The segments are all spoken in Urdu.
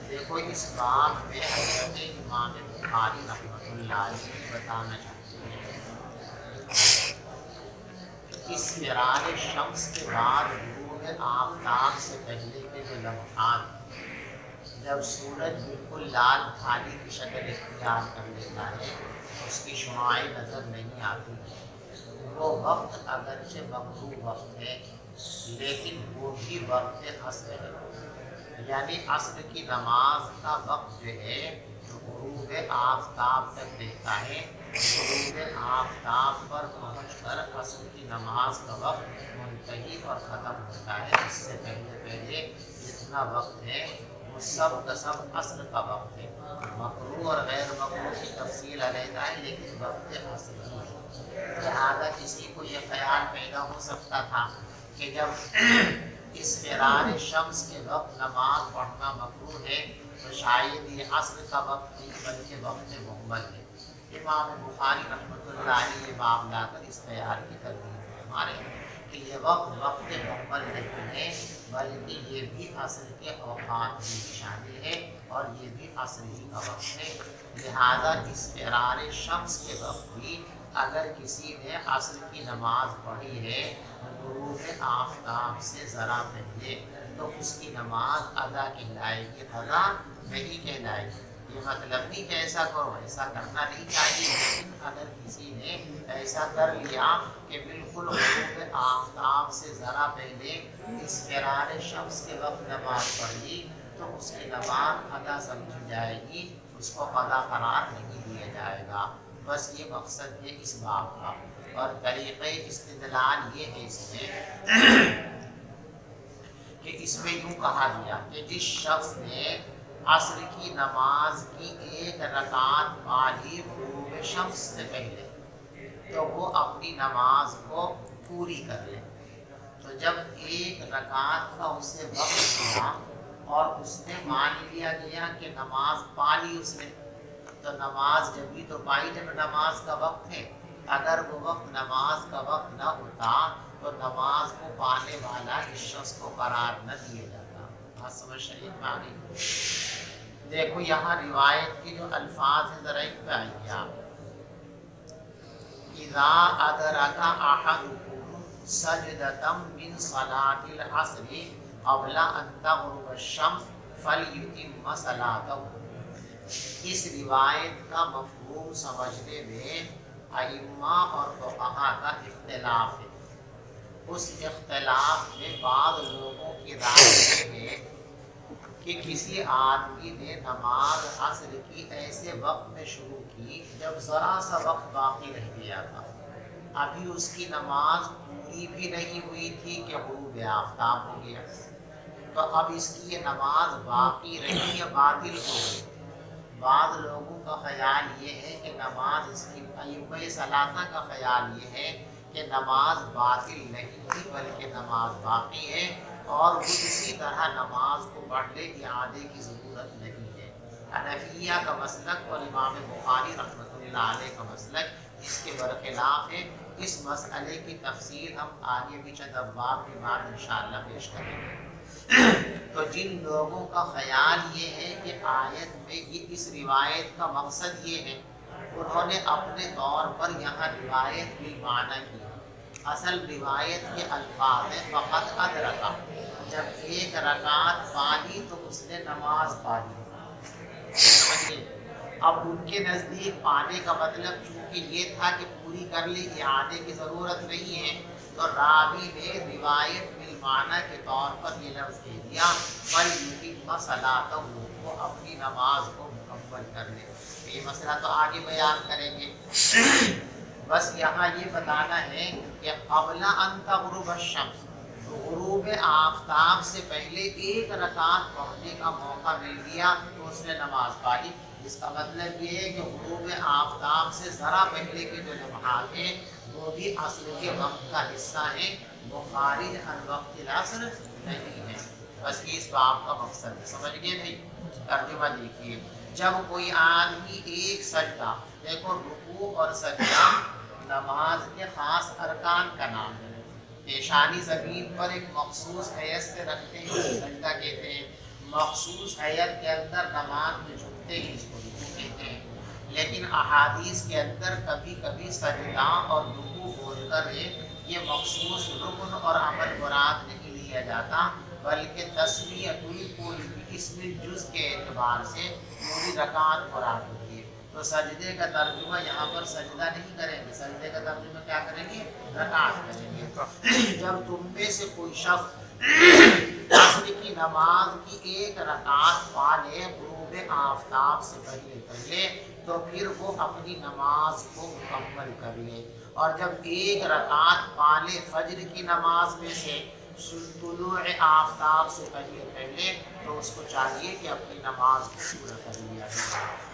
دیکھو اس بات میں حضرت امام بخاری رحمۃ اللہ علیہ بتانا چاہتے ہیں اسفرار شمس کے بعد غروب آفتاب سے پہلے کے جو لمحات جب سورج بالکل لال کھالی کی شکل اختیار کر لیتا ہے اس کی شعاعیں نظر نہیں آتی، وہ وقت اگرچہ مغروب وقت ہے لیکن وہ بھی وقت عصر ہے، یعنی عصر کی نماز کا وقت جو ہے غروب آفتاب تک رہتا ہے، غروب آفتاب پر پہنچ کر عصر کی نماز کا وقت منتہی اور ختم ہوتا ہے۔ اس سے پہلے جتنا وقت ہے وہ سب کا سب عصر کا وقت ہے۔ مکروہ اور غیر مکروہ کی تفصیل علیحدہ ہے لیکن وقت عصر ہی ہے۔ لہٰذا کسی کو یہ خیال پیدا ہو سکتا تھا کہ جب اسفرار شمس کے وقت نماز پڑھنا مکروہ ہے تو شاید یہ عصر کا وقت نہیں بلکہ وقت مہمل ہے۔ امام بخاری رحمۃ اللہ علیہ یہ باب لا کر اس خیال کی تردید فرما رہے ہیں کہ یہ وقت مہمل نہیں ہے بلکہ یہ بھی عصر کے اوقات میں شامل ہے اور یہ بھی عصر ہی کا وقت ہے۔ لہذا اسفرار شمس کے وقت بھی اگر کسی نے عصر کی نماز پڑھی ہے غروب آفتاب سے ذرا پہلے تو اس کی نماز ادا کہلائے گی، قضا نہیں کہلائے گی۔ یہ مطلب نہیں کہ ایسا کرو، ایسا کرنا نہیں چاہیے، لیکن اگر کسی نے ایسا کر لیا کہ بالکل غروب آفتاب سے ذرا پہلے اسفرار شمس کے وقت نماز پڑھی تو اس کی نماز ادا سمجھی جائے گی، اس کو قضا قرار نہیں دیا جائے گا۔ بس یہ مقصد ہے اس باب کا۔ اور طریقہ استدلال یہ ہے اس میں کہ اس میں یوں کہا گیا کہ جس شخص نے عصر کی نماز کی ایک رکعت پالی غروب شمس سے پہلے تو وہ اپنی نماز کو پوری کر لے۔ تو جب ایک رکعت کا اسے وقت ملا اور اس نے مان لیا گیا کہ نماز پالی اس نے، تو نماز جب بھی تو پائی جب نماز کا وقت ہے، اگر وہ وقت نماز کا وقت نہ ہوتا تو نماز کو پانے والا اس شخص کو قرار نہ دیا جاتا۔ بات سمجھ شریف میں آ گئی؟ دیکھو یہاں روایت کے جو الفاظ ہیں ذرا ایک پہ آئیے آپ۔ اذا ادرک احدکم سجدۃ من صلاۃ العصر قبل ان تغرب الشمس فلیتم صلاتہ۔ اس روایت کا مفہوم سمجھنے میں ائمہ اور فقہا کا اختلاف ہے۔ اس اختلاف میں بعض لوگوں کی رائے یہ ہے کہ کسی آدمی نے نماز عصر کی ایسے وقت میں شروع کی جب ذرا سا وقت باقی رہ گیا تھا، ابھی اس کی نماز پوری بھی نہیں ہوئی تھی کہ غروب آفتاب ہو گیا، تو اب اس کی یہ نماز باقی رہی یا باطل ہو گئی؟ بعض لوگوں کا خیال یہ ہے کہ نماز اس کی ائمہ ثلاثہ کا خیال یہ ہے کہ نماز باطل نہیں تھی بلکہ نماز باقی ہے اور وہ اسی طرح نماز کو پڑھ لے، اعادے کی ضرورت نہیں ہے۔ حنفیہ کا مسلک اور امام بخاری رحمۃ اللہ علیہ کا مسلک اس کے برخلاف ہے۔ اس مسئلے کی تفصیل ہم آگے بھی چند ابواب کے بعد انشاءاللہ پیش کریں گے۔ تو جن لوگوں کا خیال یہ ہے کہ آیت میں یہ اس روایت کا مقصد یہ ہے، انہوں نے اپنے طور پر یہاں روایت بالمعنی کی۔ اصل روایت کے الفاظ ہیں فقط ادرکا، جب ایک رکعت پالی تو اس نے نماز پالی۔ اب ان کے نزدیک پانے کا مطلب چونکہ یہ تھا کہ پوری کر لی، اعادے کی ضرورت نہیں ہے، تو راوی نے روایت بالمعنی کے طور پر یہ لفظ کہہ دیا فَلْيُتِمَّ صَلَاتَهُ، وہ اپنی نماز کو مکمل کر لے۔ یہ مسئلہ تو آگے بیان کریں گے، بس یہاں یہ بتانا ہے کہ قبل ان تغرب الشمس، غروب آفتاب سے پہلے ایک رکعت پڑھنے کا موقع مل گیا تو اس نے نماز پالی۔ اس کا مطلب یہ ہے کہ غروب آفتاب سے ذرا پہلے کے جو لمحات ہیں وہ بھی عصر کے وقت کا حصہ ہیں، وہ خارج عن وقت العصر نہیں ہے۔ بس یہ اس باب کا مقصد ہے، سمجھ گئے بھائی؟ ترجمہ دیکھیے، جب کوئی آدمی ایک سجدہ، دیکھو رکوع اور سجدہ نماز کے خاص ارکان کا نام ہے، پیشانی زمین پر ایک مخصوص حیث سے رکھتے ہیں اسے سجدہ کہتے ہیں، مخصوص حیث کے اندر نماز میں جھکتے ہیں اس کو رکوع کہتے ہیں۔ لیکن احادیث کے اندر کبھی کبھی سجدہ اور رکوع بول کر یہ مخصوص رکن اور عمل مراد نہیں لیا جاتا، بلکہ تسمیۃ الکل اسم جز کے اعتبار سے پوری رکعت مراد ہوتی ہے۔ تو سجدے کا ترجمہ یہاں پر سجدہ نہیں کریں گے، سجدے کا ترجمہ کیا کریں گے؟ رکعت کریں گے۔ جب تم میں سے کوئی شخص عصر کی نماز کی ایک رکعت پا لے غروب آفتاب سے پہلے تو پھر وہ اپنی نماز کو مکمل کر لے، اور جب ایک رکعت پا لے فجر کی نماز میں سے طلوع آفتاب سے پہلے تو اس کو چاہیے کہ اپنی نماز کو پورا کر لیا جائے۔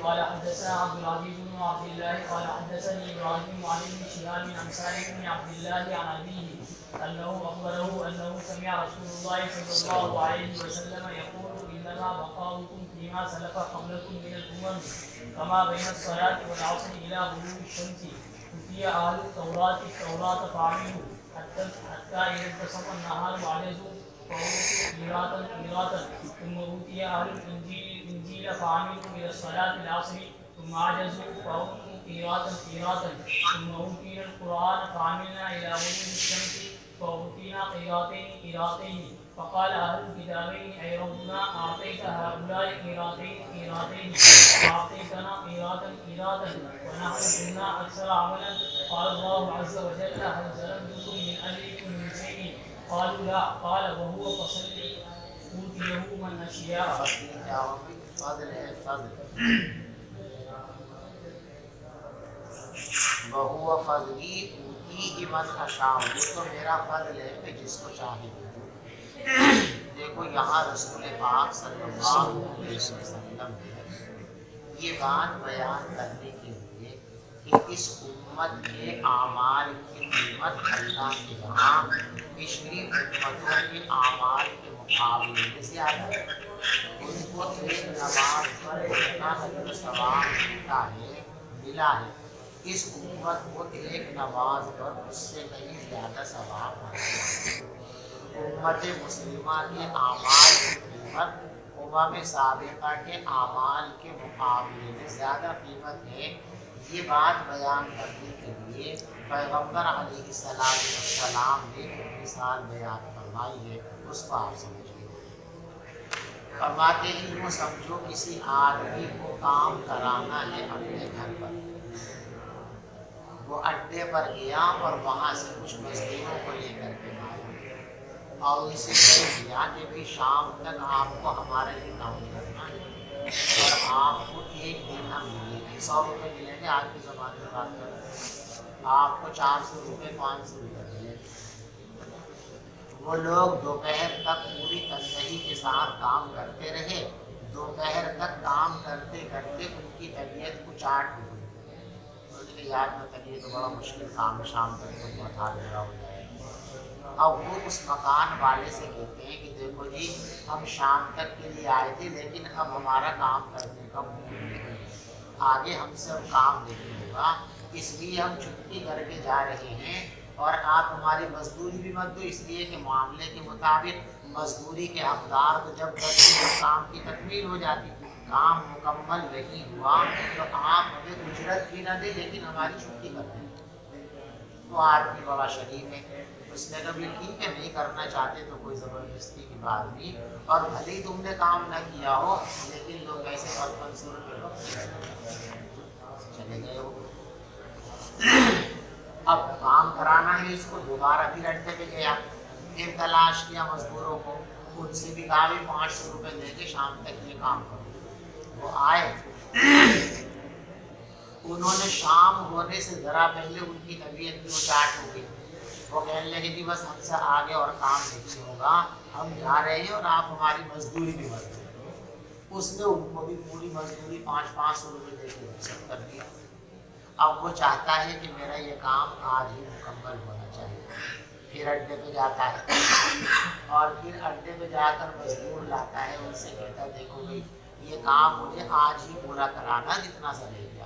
قال حدثنا عبد العزيز بن عبد الله قال حدثني ابراهيم عن ابن شهاب عن سالم بن عبد الله عن ابيه انه اخبره انه سمع رسول الله صلى الله عليه وسلم يقول انما بقاؤكم فيما سلف قبلكم من الامم كما بين الصلاه والعصر الى غروب الشمس وفي اهل التوراه فعملوا حتى اذا انتصف النهار وعجزوا فأوتوا قيراطا ثم أوتي أهل الإنجيل فعملوا إلى الصلاة العصر ثم عجزوا فأوتوا قيراطا ثم أوتينا القرآن فعملنا إلى غروب الشمس فأوتينا قيراطين فقال أهل الكتابين أي ربنا أعطيت هؤلاء قيراطين وأعطيتنا قيراطا ونحن كنا أكثر عملا قال الله عز وجل هل ظلمتكم من أجلكم من شيء قالوا لا قال وهو فصل أوتيه من أشياء وهو فضلی اوتیہ من اشاء، یہ تو میرا فضل ہے کہ جس کو چاہے۔ دیکھو یہاں رسول پاک صلی اللہ علیہ وسلم نے یہ بات بیان کرنے کے لیے کہ اس امت کے اعمال کی قیمت اللہ کے یہاں پچھلی امتوں کے اعمال کے مقابلے میں زیادہ ہے۔ ان کو ایک نماز پر اتنا اجر و ثواب ملا ہے، اس امت کو ایک نماز پر اس سے کہیں زیادہ ثواب حاصل ہے۔ امت مسلمہ کے اعمال کی قیمت امم سابقہ کے اعمال کے مقابلے میں زیادہ قیمت ہے۔ یہ بات بیان کرنے کے لیے پیغمبر علیہ السلام نے ایک مثال بیان فرمائی ہے، اس کو آپ سمجھیے۔ فرماتے ہیں وہ سمجھو کسی آدمی کو کام کرانا ہے اپنے گھر پر، وہ اڈے پر گیا اور وہاں سے کچھ مزدوروں کو لے کر کے آیا اور ان سے کہہ دیا کہ بھی شام تک آپ کو ہمارے لیے کام کرنا ہے اور آپ کو ایک دن ہم ملیں گے، 100 روپے ملیں گے، آج کی زبان میں بات کر رہے ہیں، آپ کو 400 روپے 500 روپے ملیں گے۔ وہ لوگ دوپہر تک پوری تنہی کے ساتھ کام کرتے رہے، دوپہر تک کام کرتے کرتے ان کی طبیعت کو چاٹ ہو گئی، یاد میں طبیعت بڑا مشکل کام ہے، شام تک تو بہت حال برا ہو جائے۔ اب وہ اس مکان والے سے کہتے ہیں کہ دیکھو جی ہم شام تک کے لیے آئے تھے لیکن اب ہمارا کام کرنے کا موڈ نہیں ہے، آگے ہم سے اب کام نہیں ہوگا، اس لیے ہم چھٹی کر کے جا رہے ہیں اور آپ ہماری مزدوری بھی مت دو، اس لیے کہ معاملے کے مطابق مزدوری کے حقدار تو جب تک کام کی تکمیل ہو جاتی، کام مکمل نہیں ہوا تو آپ ہمیں اجرت بھی نہ دیں لیکن ہماری چھٹی کر دیں۔ وہ آدمی بڑا شریف ہے، اس نے کبھی ٹھیک ہے نہیں کرنا چاہتے تو کوئی زبردستی کی بات نہیں، اور بھلے ہی تم نے کام نہ کیا ہو لیکن لوگ ایسے 500 روپے چلے گئے ہو۔ اب کام کرانا ہے اس کو، دوبارہ پھر اڈے پہ گیا، پھر تلاش کیا مزدوروں کو، ان سے بھی کہا بھی 500 روپے دے کے شام تک یہ کام کرو۔ وہ آئے، انہوں نے شام ہونے سے ذرا پہلے ان کی طبیعت بھی چاٹ ہو گئی، وہ کہنے لگے کہ بس ہم سے آگے اور کام نہیں ہوگا، ہم جا رہے ہیں اور آپ ہماری مزدوری بھی مت دو۔ اس نے ان کو بھی پوری مزدوری 500 روپے دے کے رخصت کر دیا۔ اب وہ چاہتا ہے کہ میرا یہ کام آج ہی مکمل ہونا چاہیے، پھر اڈے پہ جاتا ہے اور پھر اڈے پہ جا کر مزدور لاتا ہے، ان سے کہتا ہے دیکھو بھائی یہ کام مجھے آج ہی پورا کرانا جتنا سا رہ گیا۔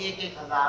1,000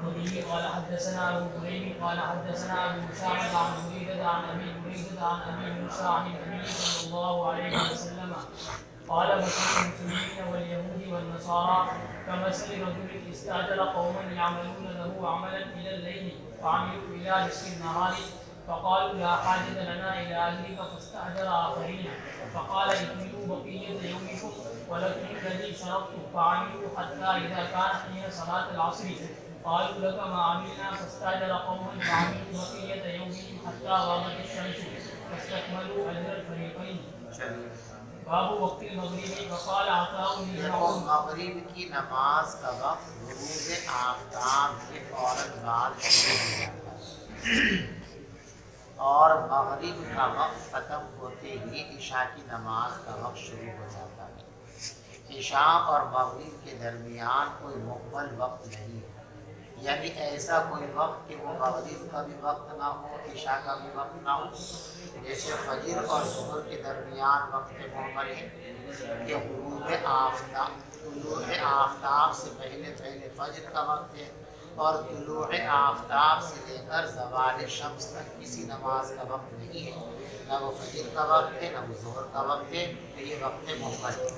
قال حدثنا ابو كريم قال حدثنا ابو اسامه عن بريده عن ابي بريده عن ابي موسى عن النبي صلى الله عليه وسلم قال مثل المسلمين واليهود والنصارى كمثل رجل استاجر قوما يعملون له عملا الى الليل فعملوا الى نصف النهار فقالوا لا حاجه لنا الى اهلك فاستاجر اخرين فقال اكملوا بقيه يومكم ولكن الذي شربت فعملت حتى إذا كان حين صلاة العصر قالوا لك ما عملنا فاستعجل قوم فعملوا بقية يومهم حتى غابت الشمس فاستكملوا أجر الفريقين. باب وقت المغرب وقال عطاء بن دیکھو مغرب کی نماز کا وقت غروب آفتاب کے فوراً بعد شروع ہو جاتا ہے اور مغرب کا وقت ختم ہوتے ہی عشاء کی نماز کا وقت شروع ہو جاتا ہے. عشاء اور مغرب کے درمیان کوئی مکمل وقت نہیں ہے، یعنی ایسا کوئی وقت کہ وہ مغرب کا بھی وقت نہ ہو عشاء کا بھی وقت نہ ہو. جیسے فجر اور ظہر کے درمیان وقت مکمل ہے کہ غروب آفتاب، طلوع آفتاب سے پہلے فجر کا وقت ہے، اور طلوع آفتاب سے لے کر زوال شمس تک کسی نماز کا وقت نہیں ہے، نہ وہ فجر کا وقت ہے نہ وہ ظہر کا وقت ہے، تو یہ وقت مکمل ہے.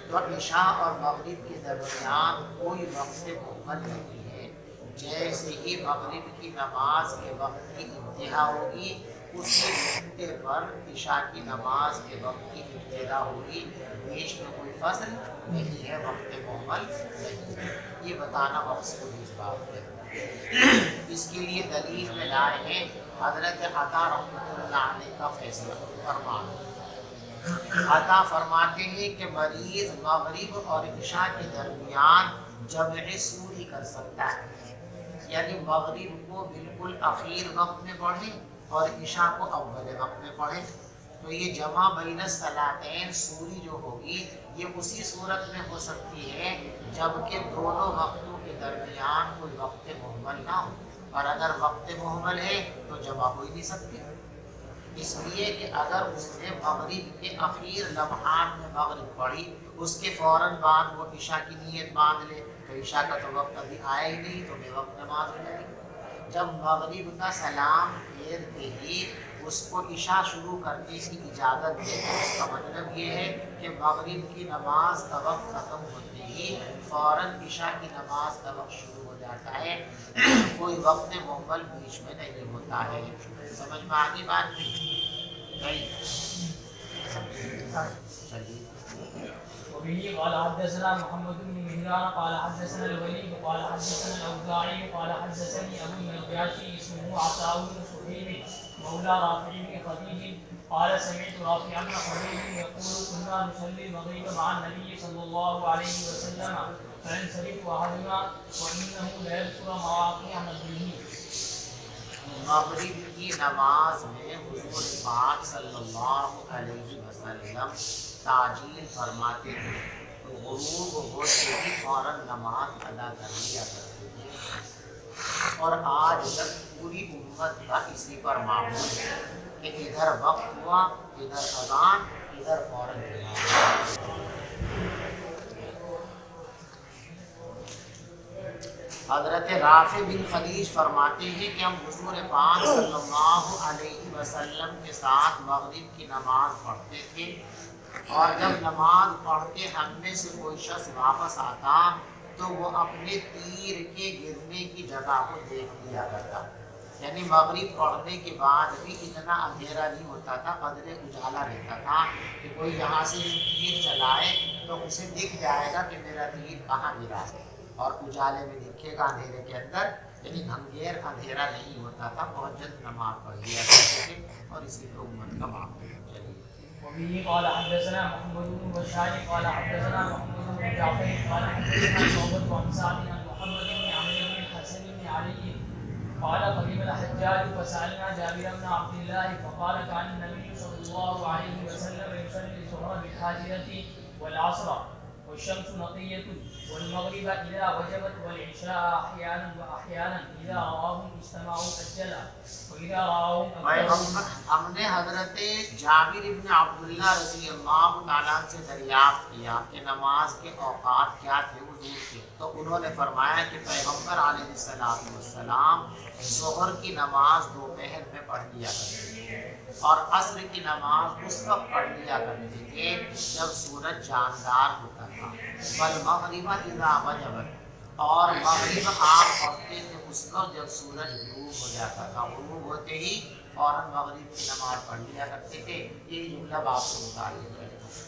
تو عشاء اور مغرب کے درمیان کوئی وقت مکمل نہیں ہے. جیسے ہی مغرب کی نماز کے وقت کی انتہا ہوگی اسی گھنٹے پر عشاء کی نماز کے وقت کی ابتدا ہوگی، بیچ میں کوئی فصل نہیں ہے، وقت مکمل نہیں ہے. یہ بتانا مقصود اس بات ہے. اس کے لیے دلیل میں لائے ہیں حضرت عطا رحمۃ اللہ علیہ کا فیصلہ فرمان. عطا فرماتے ہیں کہ مریض مغرب اور عشاء کے درمیان جمع سوری کر سکتا ہے، یعنی مغرب کو بالکل اخیر وقت میں پڑھے اور عشاء کو اول وقت میں پڑھے. تو یہ جمع بین الصلاتین سوری جو ہوگی یہ اسی صورت میں ہو سکتی ہے جبکہ دونوں وقتوں کے درمیان کوئی وقت مہمل نہ ہو، اور اگر وقت مہمل ہے تو جمع ہو ہی نہیں سکتی. اس لیے کہ اگر اس نے مغرب کے اخیر لمحات میں مغرب پڑھی اس کے فوراً بعد وہ عشاء کی نیت باندھ لے تو عشاء کا تو وقت ابھی آیا ہی نہیں، تو بے وقت نماز ہو جائے گی. جب مغرب کا سلام پھیرتے ہی اس کو عشاء شروع کرنے کی اجازت دے، اس کا مطلب یہ ہے کہ مغرب کی نماز کا وقت ختم ہوتے ہی فوراً عشاء کی نماز کا وقت شروع ہو جاتا ہے، کوئی وقت مکمل بیچ میں نہیں ہوتا ہے. سمجھ میں آگے بات نہیں؟ چلیے. وبه قال حدثنا محمد بن مهران قال حدثنا الوليد قال حدثنا الأوزاعي قال حدثني أبو النجاشي اسمه عطاء بن سهيل مولى رافع بن خديج قال سمعت رافع بن خديج يقول كنا نصلي المغرب مع النبي صلى الله عليه وسلم فينصرف أحدنا وإنه ليذكر مواقع نزله. مغرب کی نماز میں حضور پاک صلی اللہ علیہ وسلم تعجیل فرماتے تھے، غروب ہوتے ہی فوراً نماز ادا کر لیا کرتے تھے، اور آج تک پوری امت کا اسی پر معمول ہے کہ ادھر وقت ہوا ادھر اذان ادھر فوراً نماز. حضرت رافع بن خدیج فرماتے ہیں کہ ہم حضور پاک صلی اللہ علیہ وسلم کے ساتھ مغرب کی نماز پڑھتے تھے، اور جب نماز پڑھ کے ہم میں سے کوئی شخص واپس آتا تو وہ اپنے تیر کے گرنے کی جگہ کو دیکھ لیا کرتا. یعنی مغرب پڑھنے کے بعد بھی اتنا اندھیرا نہیں ہوتا تھا، قدر اجالا رہتا تھا کہ کوئی یہاں سے تیر چلائے تو اسے دکھ جائے گا کہ میرا تیر کہاں گرا ہے، اور اجالے میں دکھے گا اندھیرے کے اندر، یعنی گھنگیر اندھیرا نہیں ہوتا تھا. بہت جلد نماز پڑھ لیا کرتے تھے اور اسی کو امت کا معمول ہے. وبه قال حدثنا محمد بن بشار قال حدثنا محمد بن جعفر قال حدثنا شعبة عن سعد عن محمد بن عمرو بن الحسن بن علي قال قدم الحجاج فسألنا جابر بن عبد الله فقال كان النبي صلى الله عليه وسلم يصلي الظهر بالحاجرة والعصر والشمس نقية والمغرب إذا وجبت والعشاء أحيانا وأحيانا إذا رآهم اجتمعوا أجلا وإذا رآهم ہم نے حضرت جابر بن عبداللہ رضی اللہ تعالیٰ سے دریافت کیا کہ نماز کے اوقات کیا تھے حضور کے، تو انہوں نے فرمایا کہ پیغمبر علیہ السلام ظہر کی نماز دوپہر میں پڑھ لیا کرتے تھے اور عصر کی نماز اس وقت پڑھ لیا کرتے تھے جب سورج جاندار ہوتا تھا. والمغرب اذا وجبت، اور مغرب آپ پڑھتے تھے اس وقت جب سورج غروب ہو جاتا تھا، غروب ہوتے ہی فوراً مغرب کی نماز پڑھ لیا کرتے تھے. یہ جملہ باپ سے متعلق ہے.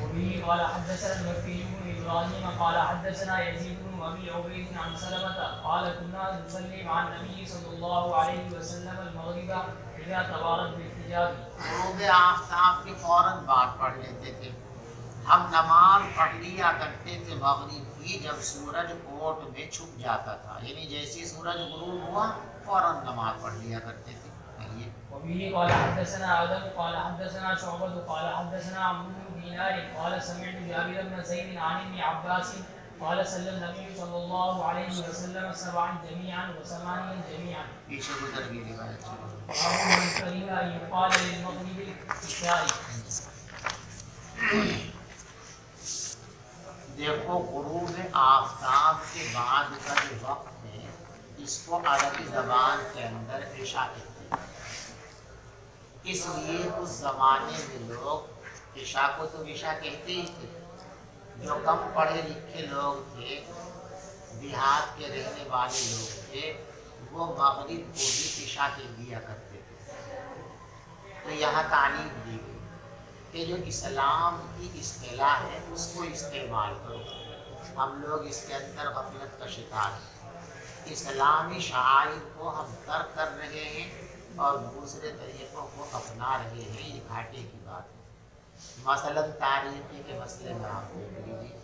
وبه قال حدثنا المكي بن ابراهيم قال حدثنا يزيد بن ابي عبيد عن سلمة قال كنا نصلي مع النبي صلى الله عليه وسلم المغرب اذا توارت بالحجاب، غروب آفتاب کے فوراً بعد پڑھ لیتے تھے ہم نماز پڑھ لیا کرتے تھے مغرب کی جب سورج کوٹ میں چھپ جاتا تھا، یعنی جیسے سورج غروب ہوا فوراً نماز پڑھ لیا کرتے تھے۔ وبه قال حدثنا آدم قال حدثنا شعبة قال حدثنا عمرو بن دينار قال سمعت جابر بن زيد عن ابن عباس قال صلى النبي صلى الله عليه وسلم سبعا جميعا وثمانيا جميعا، پیچھے گزر گئی روایت باب من كره أن يقال للمغرب عشاء۔ دیکھو غروب آفتاب کے بعد کا جو وقت ہے اس کو عربی زبان کے اندر عشاء کہتے ہیں، اس لیے اس زمانے میں لوگ عشاء کو تو عشاء کہتے ہی تھے۔ جو کم پڑھے لکھے لوگ تھے، دیہات کے رہنے والے لوگ تھے، وہ مغرب کو بھی عشاء کہہ دیا کرتے تھے۔ تو یہاں تعلیم دی گئی کہ جو اسلام کی اصطلاح ہے اس کو استعمال کرو۔ ہم لوگ اس کے اندر غفلت کا شکار ہیں، اسلامی شعائر کو ہم ترک کر رہے ہیں اور دوسرے طریقوں کو اپنا رہے ہیں، یہ گھاٹے کی بات ہے۔ مثلا تاریخی کے مسئلے میں آپ دیکھ لیجیے،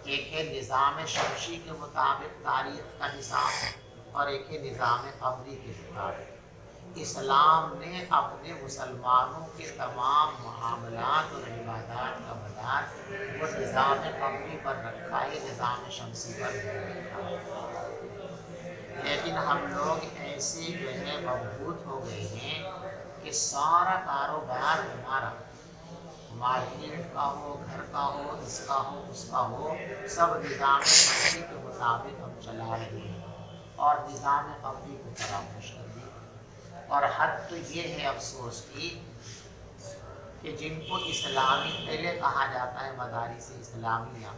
ایک ہے نظام شمسی کے مطابق تاریخ کا حساب اور ایک ہے نظام قمری کے مطابق۔ اسلام نے اپنے مسلمانوں کے تمام معاملات اور عبادات کا مدار وہ نظام قمری پر رکھا ہے، نظام شمسی پر نہیں رکھا ہے۔ لیکن ہم لوگ ایسے جو ہے مبہوت ہو گئے ہیں کہ سارا کاروبار ہمارا، مارکیٹ کا ہو، گھر کا ہو، اس کا ہو، اس کا ہو، سب نظام قمری کے مطابق ہم چلا رہے ہیں اور نظام قمری کو فراموش کر دیا۔ اور حد تو یہ ہے افسوس کی کہ جن کو اسلامی پہلے کہا جاتا ہے مدارس اسلامیہ،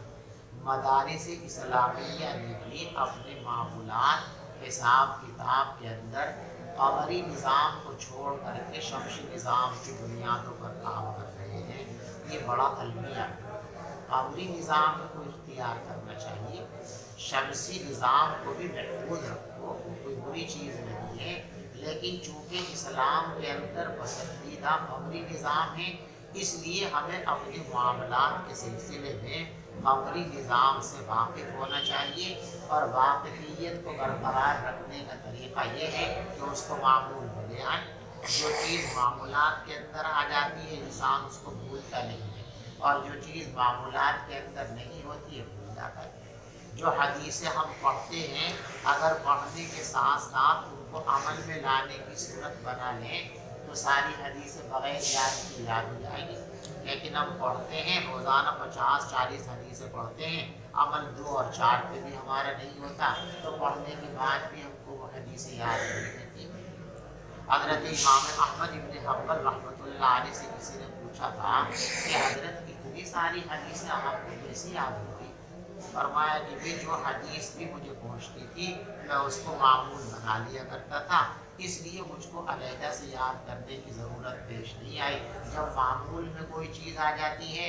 مدارس اسلامیہ نے بھی اپنے معمولات حساب کتاب کے اندر قمری نظام کو چھوڑ کر کے شمسی نظام کی بنیادوں پر کام کر رہے ہیں۔ یہ بڑا المیہ ہے، قمری نظام کو اختیار کرنا چاہیے، شمسی نظام کو بھی محفوظ رکھو، کوئی بری چیز نہیں ہے، لیکن چونکہ اسلام کے اندر پسندیدہ قمری نظام ہے اس لیے ہمیں اپنے معاملات کے سلسلے میں قمری نظام سے واقف ہونا چاہیے، اور واقفیت کو برقرار رکھنے کا طریقہ یہ ہے کہ اس کو معمول میں لے آئیں۔ جو چیز معمولات کے اندر آ جاتی ہے انسان اس کو بھولتا نہیں ہے، اور جو چیز معمولات کے اندر نہیں ہوتی ہے بھول جاتا ہے۔ جو حدیثیں ہم پڑھتے ہیں اگر پڑھنے کے ساتھ ساتھ ان کو عمل میں لانے کی صورت بنا لیں تو ساری حدیثیں بغیر یاد کی یاد ہو جائیں گی، لیکن ہم پڑھتے ہیں روزانہ 50-40 حدیثیں پڑھتے ہیں، عمل 2 اور 4 پہ بھی ہمارا نہیں ہوتا، تو پڑھنے کے بعد بھی ہم کو وہ حدیثیں یاد نہیں رہتی۔ حضرت امام احمد ابن حنبل رحمۃ اللہ علیہ سے کسی نے پوچھا تھا کہ حضرت اتنی ساری حدیثیں آپ کو کیسے یاد ہو گئی؟ فرمایا کہ بھی جو حدیث بھی مجھے پہنچتی تھی میں اس کو معمول بنا لیا کرتا تھا، اس لیے مجھ کو علیحدہ سے یاد کرنے کی ضرورت پیش نہیں آئی۔ جب معمول میں کوئی چیز آ جاتی ہے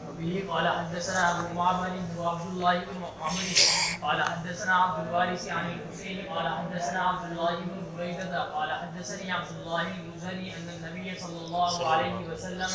وبه قال حدثنا ابو معمر وعبد الله بن محمد قال حدثنا عبد الوارث عن الحسين قال حدثنا عبد الله بن بريدة قال حدثني عبد الله المزني ان النبي صلى الله عليه وسلم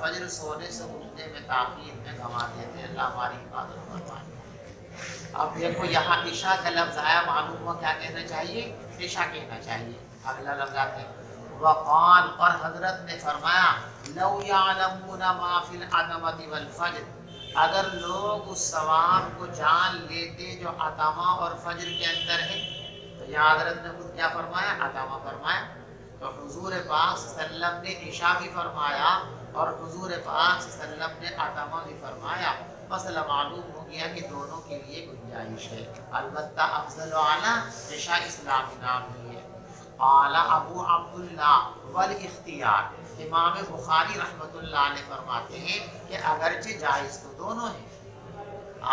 فجر سونے سے اٹھنے میں تاخیر میں گنوا دیتے ہیں۔ اللہ ہماری حفاظت فرمائے۔ اب دیکھو یہاں عشاء کا لفظ آیا، معلوم ہوا کیا کہنا چاہیے؟ عشاء کہنا چاہیے۔ اگلا لفظ آتے ہیں وقال، اور حضرت نے فرمایا لو یعلمون ما فی العتمۃ والفجر، اگر لوگ اس ثواب کو جان لیتے جو عتمہ اور فجر کے اندر ہے۔ تو یہاں حضرت نے خود کیا فرمایا؟ عتمہ فرمایا۔ تو حضور پاک صلی اللہ علیہ وسلم نے عشاء بھی فرمایا اور حضور پاک صلی اللہ علیہ وسلم نے عتمہ بھی فرمایا۔ مسئلہ معلوم ہو گیا کہ دونوں کے لیے گنجائش ہے، البتہ افضل و اعلیٰ عشاء اسلامی نام ہی ہے۔ اعلیٰ ابو عبداللہ والاختیار، امام بخاری رحمۃ اللہ علیہ فرماتے ہیں کہ اگرچہ جائز تو دونوں ہیں،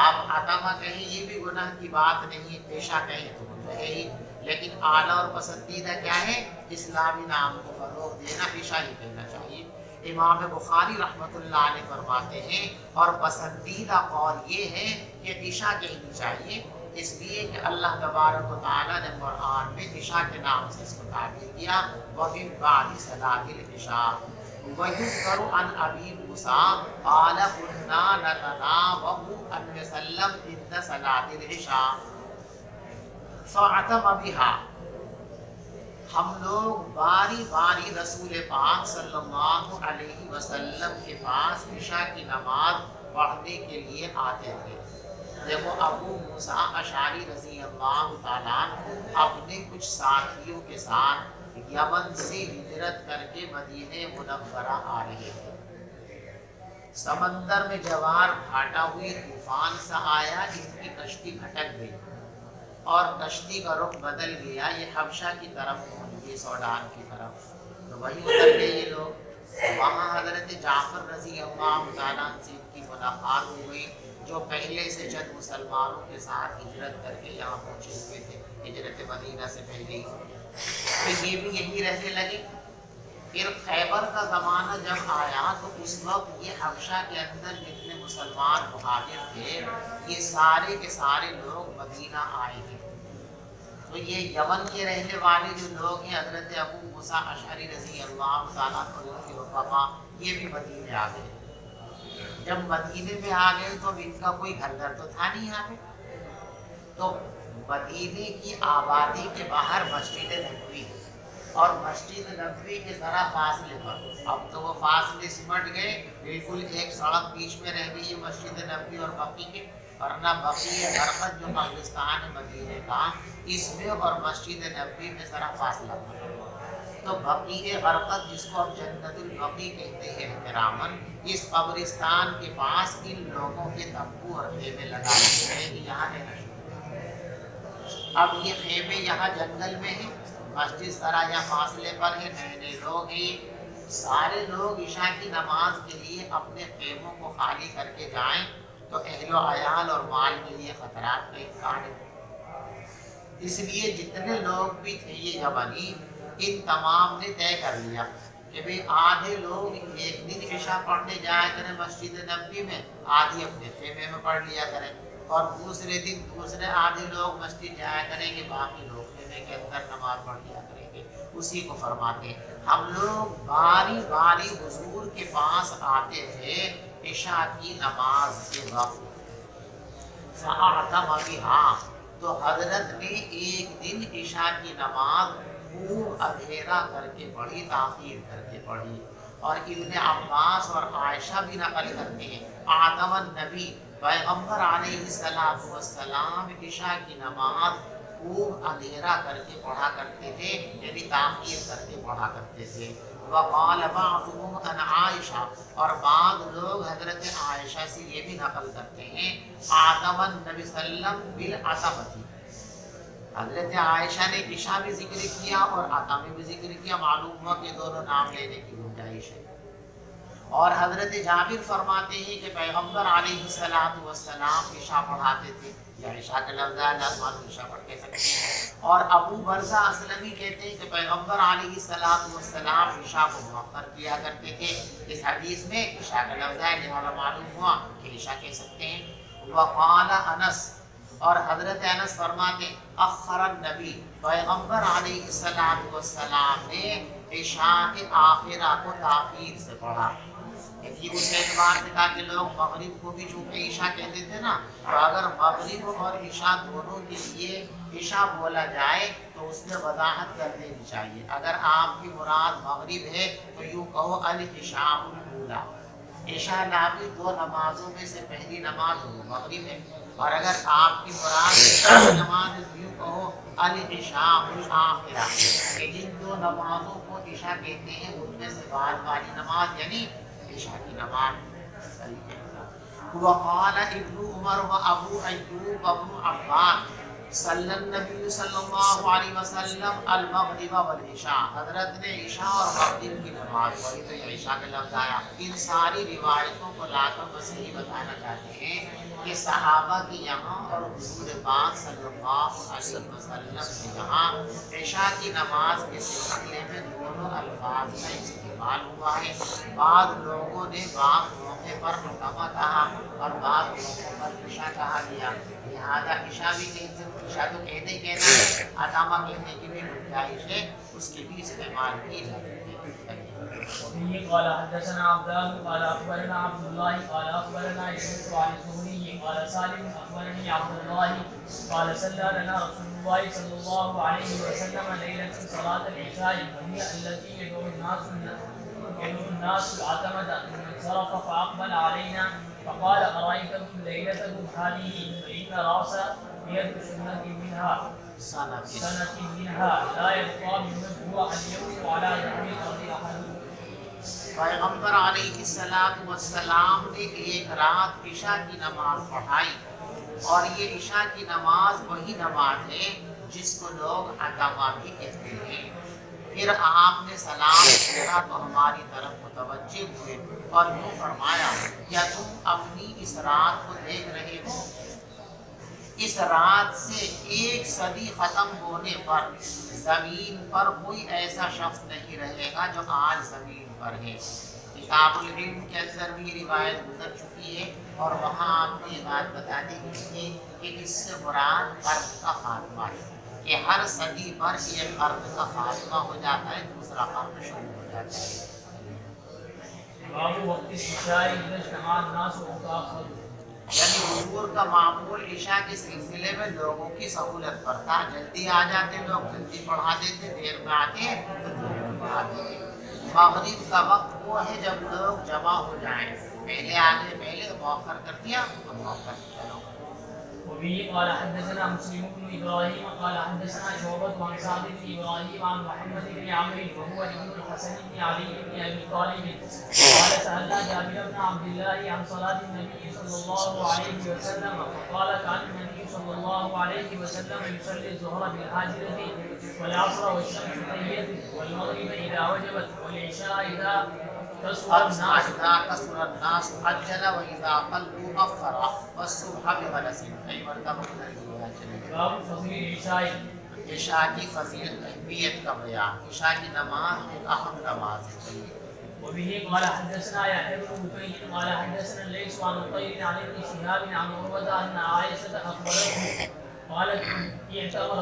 آپ عتمہ کہیں یہ بھی گناہ کی بات نہیں، عشاء کہیں تو گناہ ہے ہی، لیکن اعلیٰ اور پسندیدہ کیا ہے؟ اسلامی نام کو فروغ دینا، عشاء ہی کہنا چاہیے۔ امام بخاری رحمۃ اللہ علیہ فرماتے ہیں اور پسندیدہ قول یہ ہے کہ عشاء کہنی چاہیے، اس لیے کہ اللہ تبارک و تعالیٰ نے قرآن میں عشاء کے نام سے اس کو تعبیر کیا، وَمِن بَعْدِ صَلَاةِ الْعِشَاءِ وَيُذْكَرُ عَنْ أَبِي مُوسَىٰ قَالَ كُنَّا نَتَنَاوَبُ أَنْ نُصَلِّيَ عِنْدَ صَلَاةِ الْعِشَاءِ فَعَتَمَ بِهَا، ہم لوگ باری باری رسول پاک صلی اللہ علیہ وسلم کے پاس عشاء کی نماز پڑھنے کے لیے آتے تھے۔ دیکھو ابو موسیٰ اشعری رضی اللہ تعالیٰ اپنے کچھ ساتھیوں کے ساتھ یمن سے ہجرت کر کے مدینہ منورہ آ رہے تھے۔ سمندر میں جوار بھاٹا ہوئی، طوفان سا آیا، ان کی کشتی بھٹک گئی اور کشتی کا رخ بدل گیا، یہ حبشہ کی طرف پہنچ گئی، سوڈان کی طرف۔ تو وہیں اتر گئے یہ لوگ۔ وہاں حضرت جعفر رضی اللہ تعالیٰ سے ان کی ملاقات ہوئی، جو پہلے سے چند مسلمانوں کے ساتھ ہجرت کر کے یہاں پہنچے ہوئے تھے، ہجرت مدینہ سے پہلے ہی۔ تو یہ بھی یہی رہنے لگے۔ پھر خیبر کا زمانہ جب آیا تو اس وقت یہ حبشہ کے اندر جتنے مسلمان مہاجر تھے، یہ سارے کے سارے لوگ مدینہ آئے ہیں۔ تو یہ یمن کے رہنے والے جو لوگ ہیں، حضرت ابو موسیٰ اشعری رضی اللہ تعالیٰ عنہ کے رفقا، یہ بھی مدینے آ گئے۔ جب مدینے میں آ گئے تو ان کا کوئی گھر تو تھا نہیں یہاں پہ، تو مدینے کی آبادی کے باہر مسجد نبوی ہے، اور مسجد نبوی کے ذرا فاصلے پر، اب تو وہ فاصلے سمٹ گئے، بالکل ایک سڑک بیچ میں رہ گئی ہے مسجد نبوی اور بقیع کے، ورنہ بقیع غرقد جو قبرستان ہے مدینے کا، اس میں اور مسجد نبوی میں ذرا فاصلہ تھا۔ تو بقیع غرقد، جس کو اب جنت البقیع کہتے ہیں احتراماً، اس قبرستان کے پاس ان لوگوں کے تمبو اور خیمے لگا دیے ہیں کہ یہاں رہنا شروع۔ اب یہ خیمے یہاں جنگل میں ہیں، مسجد ذرا یہاں فاصلے پر ہے، نئے نئے لوگ ہیں، سارے لوگ عشاء کی نماز کے لیے اپنے خیموں کو خالی کر کے جائیں تو اہل و عیال اور مال کے لیے خطرات کا امکان ہے۔ اس لیے جتنے لوگ بھی تھے یہ یمنی، ان تمام نے طے کر لیا کہ بھئی آدھے لوگ ایک دن عشاء پڑھنے جایا کریں مسجد نبوی میں، آدھی اپنے خیمے میں پڑھ لیا کریں، اور دوسرے دن دوسرے آدھے لوگ مسجد جایا کریں گے، باقی لوگ خیمے کے اندر نماز پڑھ لیا کریں گے۔ اسی کو فرماتے ہیں ہم لوگ باری باری حضور کے پاس آتے تھے عشاء کی نماز کے وقت۔ فَأَعْتَمَ بِهَا، تو حضرت نے ایک دن عشاء کی نماز خوب اندھیرا کر کے پڑھی، تاخیر کر کے پڑھی، اور ابن عباس اور عائشہ بھی نقل کرتے ہیں آدم النبی، پیغمبر علیہ السلام عشاء کی نماز خوب اندھیرا کر کے پڑھا کرتے تھے، یعنی تاخیر کر کے پڑھا کرتے تھے۔ وقال بعضهم عن عائشہ، اور بعض لوگ حضرت عائشہ سے یہ بھی نقل کرتے ہیں آدم النبی صلی اللہ علیہ وسلم بالعتمۃ، حضرت عائشہ نے عشاء بھی ذکر کیا اور عتمہ بھی ذکر کیا، معلوم ہوا کہ دونوں نام لینے کی گنجائش ہے۔ اور حضرت جابر فرماتے ہیں کہ پیغمبر علیہ السلام عشاء پڑھاتے تھے، یا عشاء کا لفظ ہے لازم عشاء پڑھ کے سکتے ہیں۔ اور ابو برزہ اسلمی کہتے ہیں کہ پیغمبر علیہ السلام عشاء کو مؤخر کیا کرتے تھے، اس حدیث میں عشاء کا لفظ ہے، لہذا معلوم ہوا کہ عشاء کہہ سکتے ہیں۔ وقال انس، اور حضرت انس فرماتے اخر النبی، پیغمبر علیہ السلام نے عشاء آخرہ کو تاخیر سے پڑھا، کہ اس اعتبار سے کہا کہ لوگ مغرب کو بھی چونکہ عشاء کہتے تھے نا، تو اگر مغرب اور عشاء دونوں کے لیے عشاء بولا جائے تو اس میں وضاحت کر دینی چاہیے. اگر آپ کی مراد مغرب ہے تو یوں کہو العشاء الاولیٰ، عشاء نامی دو نمازوں میں سے پہلی نماز وہ مغرب ہے. اور اگر آپ کی مراد عشاء کی نماز ہے تو یوں کہو العشاء الاخرہ، کہ جن دو نمازوں کو عشاء کہتے ہیں ان میں سے بعد والی نماز یعنی عشاء کی نماز. وقال ابن عمر و ابو ایوب و ابن عباس صلی النبی صلی اللہ علیہ وسلم المغرب والعشاء، حضرت نے عشاء اور مغرب کی نماز پڑھی تو یہ عشاء کا لفظ آیا. ان ساری روایتوں کو لا کر بس یہی بتانا چاہتے ہیں کہ صحابہ کی یہاں اور حضور پاک صلی اللہ علیہ وسلم کے یہاں عشاء کی نماز کے سلسلے میں دونوں الفاظ کا استعمال ہوا ہے. بعض لوگوں نے بعض موقع پر عتمہ کہا اور بعض موقع پر عشاء کہا گیا، لہذا عشاء بھی کہتے ہیں، عشاء تو کہتے ہی کہنا ہے، عتمہ کہنے کی بھی گنجائش ہے، اس کے بھی استعمال کی جاتی ہے. وبه قال حدثنا عبدان قال اخبرنا عبد الله قال اخبرنا يونس عن الزهري قال سالم اخبرني عبد الله قال صلى لنا رسول الله صلى الله عليه وسلم ليله صلاه العشاء وهي التي يدعو الناس العتمه ثم انصرف فاقبل علينا فقال ارايتكم ليلتكم هذه فان راس يد سنه منها سنه منها لا يبقى ممن هو اليوم على ظهر الارض احد. پیغمبر علیہ السلام والسلام نے ایک رات عشاء کی نماز پڑھائی، اور یہ عشاء کی نماز وہی نماز ہے جس کو لوگ عتمہ بھی کہتے ہیں. پھر آپ نے سلام پھیرا تو ہماری طرف متوجہ ہوئے اور یوں فرمایا، کیا تم اپنی اس رات کو دیکھ رہے ہو؟ اس رات سے ایک صدی ختم ہونے پر زمین پر کوئی ایسا شخص نہیں رہے گا جو آج زمین پر ہے. کتاب العلم کے اندر بھی روایت گزر چکی ہے اور وہاں آپ نے یہ بات بتا دی تھی کہ اس سے مراد قرن کا خاتمہ ہے، کہ ہر صدی پر ایک قرن کا خاتمہ ہو جاتا ہے، دوسرا قرن شروع ہو جاتا ہے. باب وقت العشاء اذا اجتمع الناس وتاخروا، یعنی حضور کا معمول عشاء کے سلسلے میں لوگوں کی سہولت پر تھا، جلدی آ جاتے لوگ، جلدی پڑھا دیتے، دیر میں آتے تو دیر میں پڑھا دیتے. مغرب کا وقت وہ ہے جب لوگ جمع ہو جائیں، پہلے آگے پہلے مؤخر کر دیا اور مؤخر چلو. وبه قال حدثنا مسلم بن ابراهيم قال حدثنا شعبة عن سعد بن ابراهيم عن محمد بن عمرو وهو ابن الحسن بن علي بن ابي طالب قال سألنا جابر بن عبد الله عن صلاة النبي صلى الله عليه وسلم فقال كان النبي صلى الله عليه وسلم يصلي الظهر بالحاجرة والعصر والشمس طيبة والمغرب إذا وجبت والعشاء إذا كسر الناس عجل وإذا قلوا أفر والصبح بغلس. کئی مرتبہ باب فضل العشاء، عشاء کی فضیلت اہمیت کا بیان. عشاء کی نماز ایک اہم نماز ہے. وبه قال حدثنا يحيى بن بكير قال حدثنا الليث عن طير عن ابن شهاب عن عروة أن عائشة أخبرته قالت اعتم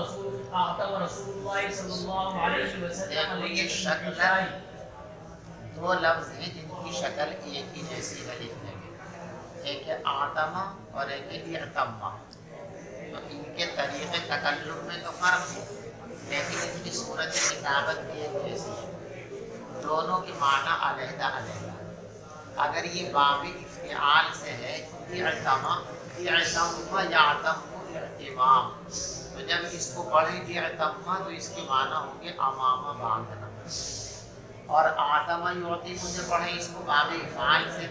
رسول الله صلى الله عليه وسلم ليلة العشاء. دو لفظ ہیں جن کی شکل ایک ہی جیسی ہے لکھنے میں، ایک ہے آتما اور ایک ہے اعتما. تو ان کے طریقے تکلم میں تو فرق ہے لیکن ان کی صورت کتابت بھی ایک جیسی ہے، دونوں کے معنی علیحدہ علیحدہ. اگر یہ باب افتعال سے ہے اعتما یعتم اعتمام، تو جب اس کو پڑھیں گے اعتما تو اس کے معنی ہوں گے امامہ باندھنا. اور آتما یعتم سے پڑھیں اس کو باب افعال سے،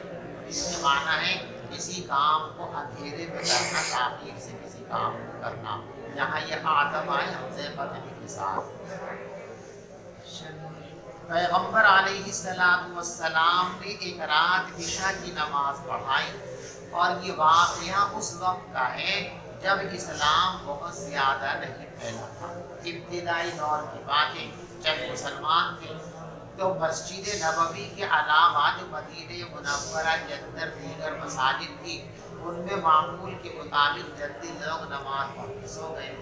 اس کے معنی ہے کسی کام کو اندھیرے میں کرنا، تاخیر سے کسی کام کو کرنا. یہاں یہ آتما ہے حمزہ فتح کے ساتھ. پیغمبر علیہ السلام نے ایک رات عشاء کی نماز پڑھائی، اور یہ واقعہ اس وقت کا ہے جب اسلام بہت زیادہ نہیں پھیلا تھا. ابتدائی دور کی باتیں، جب مسلمان تھے تو مسجد نبوی کے علاوہ جو مدینہ منورہ کے اندر دیگر مساجد تھی ان میں معمول کے مطابق جلدی لوگ نماز پڑھ کے سو گئے.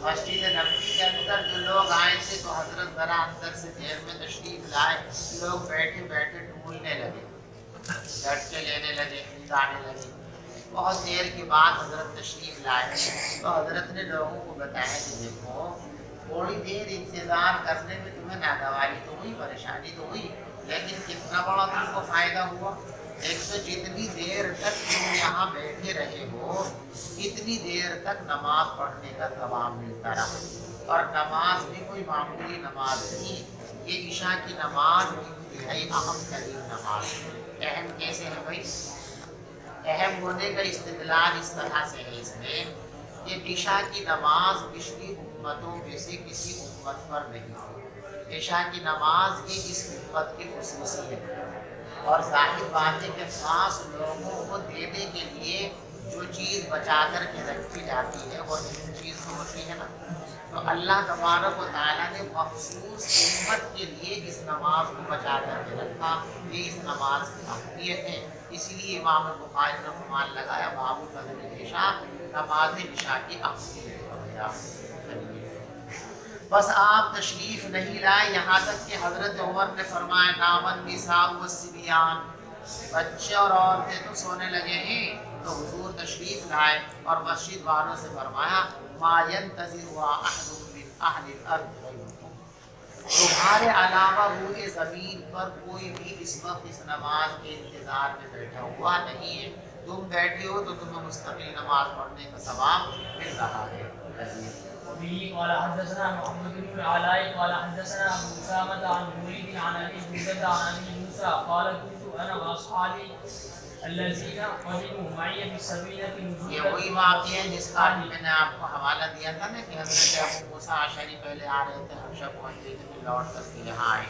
مسجد نبوی کے اندر جو لوگ آئے تھے تو حضرت ذرا اندر سے دیر میں تشریف لائے، لوگ بیٹھے بیٹھے ڈھونڈنے لگے جھٹکے لینے لگے، نیند آنے لگی۔ بہت دیر کے بعد حضرت تشریف لائے تو حضرت نے لوگوں کو بتایا کہ دیکھو تھوڑی دیر انتظار کرنے میں تمہیں ناگواری تو ہوئی، پریشانی تو ہوئی، لیکن کتنا بڑا تم کو فائدہ ہوا۔ ایک تو جتنی دیر تک تم یہاں بیٹھے رہے ہو اتنی دیر تک نماز پڑھنے کا ثواب ملتا رہا، اور نماز بھی کوئی معمولی نماز نہیں، یہ عشاء کی نماز انتہائی اہم ترین نماز ہے۔ اہم کیسے ہے بھائی؟ اہم ہونے کا استدلال اس طرح سے ہے اس میں کہ عشاء کی نماز پچھلی امتوں میں سے کسی امت پر نہیں ہے۔ عشاء کی نماز ہی اس امت کی خصوصیت ہے، اور ظاہر بات ہے کہ خاص لوگوں کو دینے کے لیے جو چیز بچا کر کے رکھی جاتی ہے وہ اہم چیز تو ہوتی ہے نا۔ تو اللہ تبارک و تعالیٰ نے مخصوص امت کے لیے اس نماز کو بچا کر کے رکھا، یہ اس نماز کی اہمیت ہے۔ اسی لیے امام بخاری نے عنوان لگایا باب فضل العشاء، نماز عشاء کی اہمیت وغیرہ۔ بس آپ تشریف نہیں لائے، یہاں تک کہ حضرت عمر نے فرمایا نام النساء والصبیان، بچے اور عورتیں تو سونے لگے ہیں۔ تو حضور تشریف لائے اور مسجد والوں سے فرمایا ما ينتظر احد من اہل الارض غیرکم، تمہارے علاوہ روئے زمین پر کوئی بھی اس وقت اس نماز کے انتظار میں بیٹھا ہوا نہیں ہے، تم بیٹھے ہو تو تمہیں مستقل نماز پڑھنے کا ثواب مل رہا ہے۔ وبه قال حدثنا محمد بن العلاء قال حدثنا ابو اسامه عن مريد عن ابي بردة عن ابي موسى قال كنت انا واصحابي الذين قدموا معي بالسفينه یہ وہی واقعہ ہے جس کا میں نے آپ کو حوالہ دیا تھا نا کہ حضرت ابو موسیٰ اشعری پہلے آ رہے تھے، حبشہ پہنچے تھے، پھر لوٹ کر کے یہاں آئے،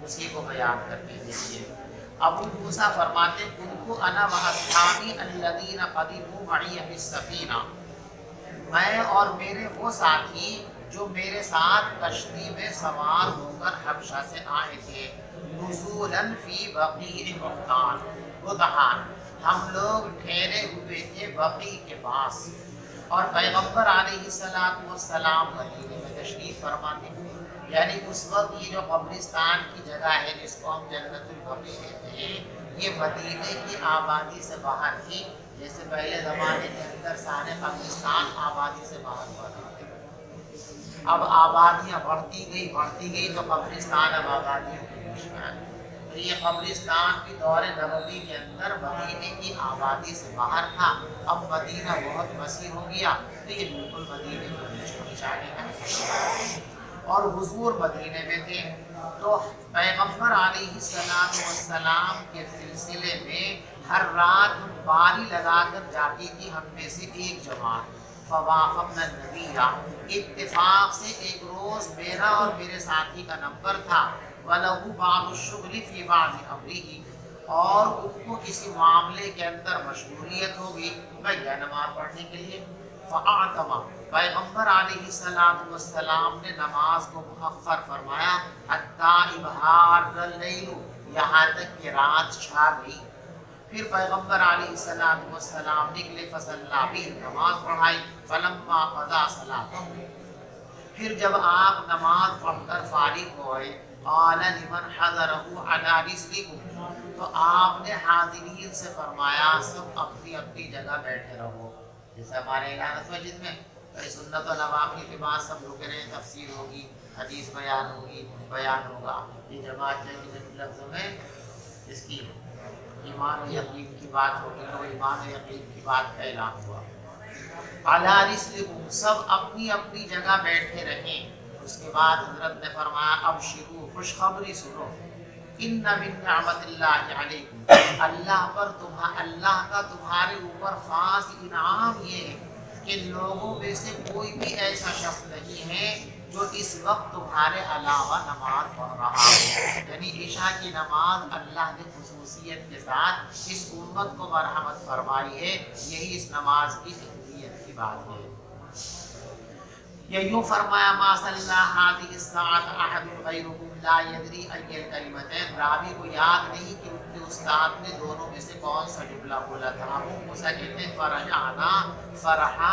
اسی کو بیان کرتے دیکھیے۔ ابو موسیٰ فرماتے کنت انا واصحابی الذین قدموا معي بالسفینہ، میں اور میرے وہ ساتھی جو میرے ساتھ کشتی میں سوار ہو کر حبشہ سے آئے تھے، نزولاً فی بقیع بطحان، ہم لوگ ٹھہرے ہوئے تھے بقیع کے پاس، اور پیغمبر علیہ السلام مدینے میں تشریف فرماتے ہیں۔ یعنی اس وقت یہ جو قبرستان کی جگہ ہے جس کو ہم جنت البقیع کہتے ہیں، یہ مدینے کی آبادی سے باہر تھی، جیسے پہلے زمانے کے اندر سارے قبرستان آبادی سے باہر ہوا کرتے تھے۔ اب آبادیاں بڑھتی گئی تو قبرستان اب آبادیوں کے بیچ میں آ گئی۔ تو یہ قبرستان بھی دور نبوی کے اندر مدینے کی آبادی سے باہر تھا، اب مدینہ بہت وسیع ہو گیا تو یہ بالکل مدینے کے بیچ آ گیا، اور حضور مدینے میں تھے۔ تو پیغمبر علیہ السلام کے سلسلے میں ہر رات ہم باری لگا کر جاتی تھی ہم میں سے ایک جماعت، فوافقنا النبی، اتفاق سے ایک روز میرا اور میرے ساتھی کا نمبر تھا، وَلَهُ بَعْضُ الشُّغْلِ فِي بَعْضِ أَمْرِهِ، اور ان کو کسی معاملے کے اندر مشغولیت ہوگی بھیا نماز پڑھنے کے لیے، فَأَعْتَمَ، پیغمبر علیہ السلام نے نماز کو مؤخر فرمایا، حَتَّى إِبْحَارَ اللَّيْلُ، یہاں تک کہ رات چھا گئی۔ پھر پیغمبر علیہ السلام نکلے، فصلی بھی، نماز پڑھائی، فلما قضا صلاتہ، پھر جب آپ نماز پڑھ کر فارغ ہوئے، قال لمن حضرہ علی رسلکم، تو آپ نے حاضرین سے فرمایا سب اپنی اپنی جگہ بیٹھے رہو۔ جیسے ہمارے الہانت مسجد میں سنت و نوافل کے بعد سب رک رہے ہیں، تفسیر ہوگی، حدیث بیان ہوگی، بیان ہوگا، یہ جماعت جو ہے لفظوں میں اس کی ایمان و یقین کی بات ہوگی تو ایمان و یقین کی بات کا اعلان ہوا۔ علی رسلکم، سب اپنی اپنی جگہ بیٹھے رہیں۔ اس کے بعد حضرت نے فرمایا ابشروا، خوشخبری سنو، ان من نعمت اللہ علیکم، اللہ کا تمہارے اوپر خاص انعام یہ ہے کہ لوگوں میں سے کوئی بھی ایسا شخص نہیں ہے جو اس وقت تمہارے علاوہ نماز پڑھ رہا ہو۔ یعنی عشاء کی نماز اللہ نے خصوصیت کے ساتھ اس امت کو مرحمت فرمائی ہے، یہی اس نماز کی اہمیت کی بات ہے۔ یہ یوں فرمایا ما صلی هذه الساعة احد غیرکم لا یدری ای الکلمتین، راوی کو یاد نہیں کہ ان کے استاد نے دونوں میں سے کون سا جملہ بولا تھا۔ ابو موسیٰ کہتے ہیں فرحانا فرحا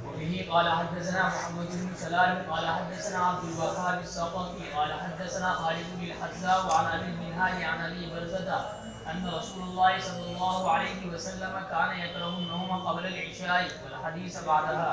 وبه قال حدثنا محمد بن سلام قال حدثنا عبد الوهاب الثقفي قال حدثنا خالد بن الحذاء وعن ابي المنهال عن ابي برزة ان رسول الله صلى الله عليه وسلم كان يكره النوم قبل العشاء والحديث بعدها.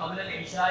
قبل العشاء,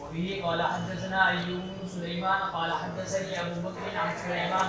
وبه قال حدثنا أيوب بن سليمان قال حدثني أبو بكر عن سليمان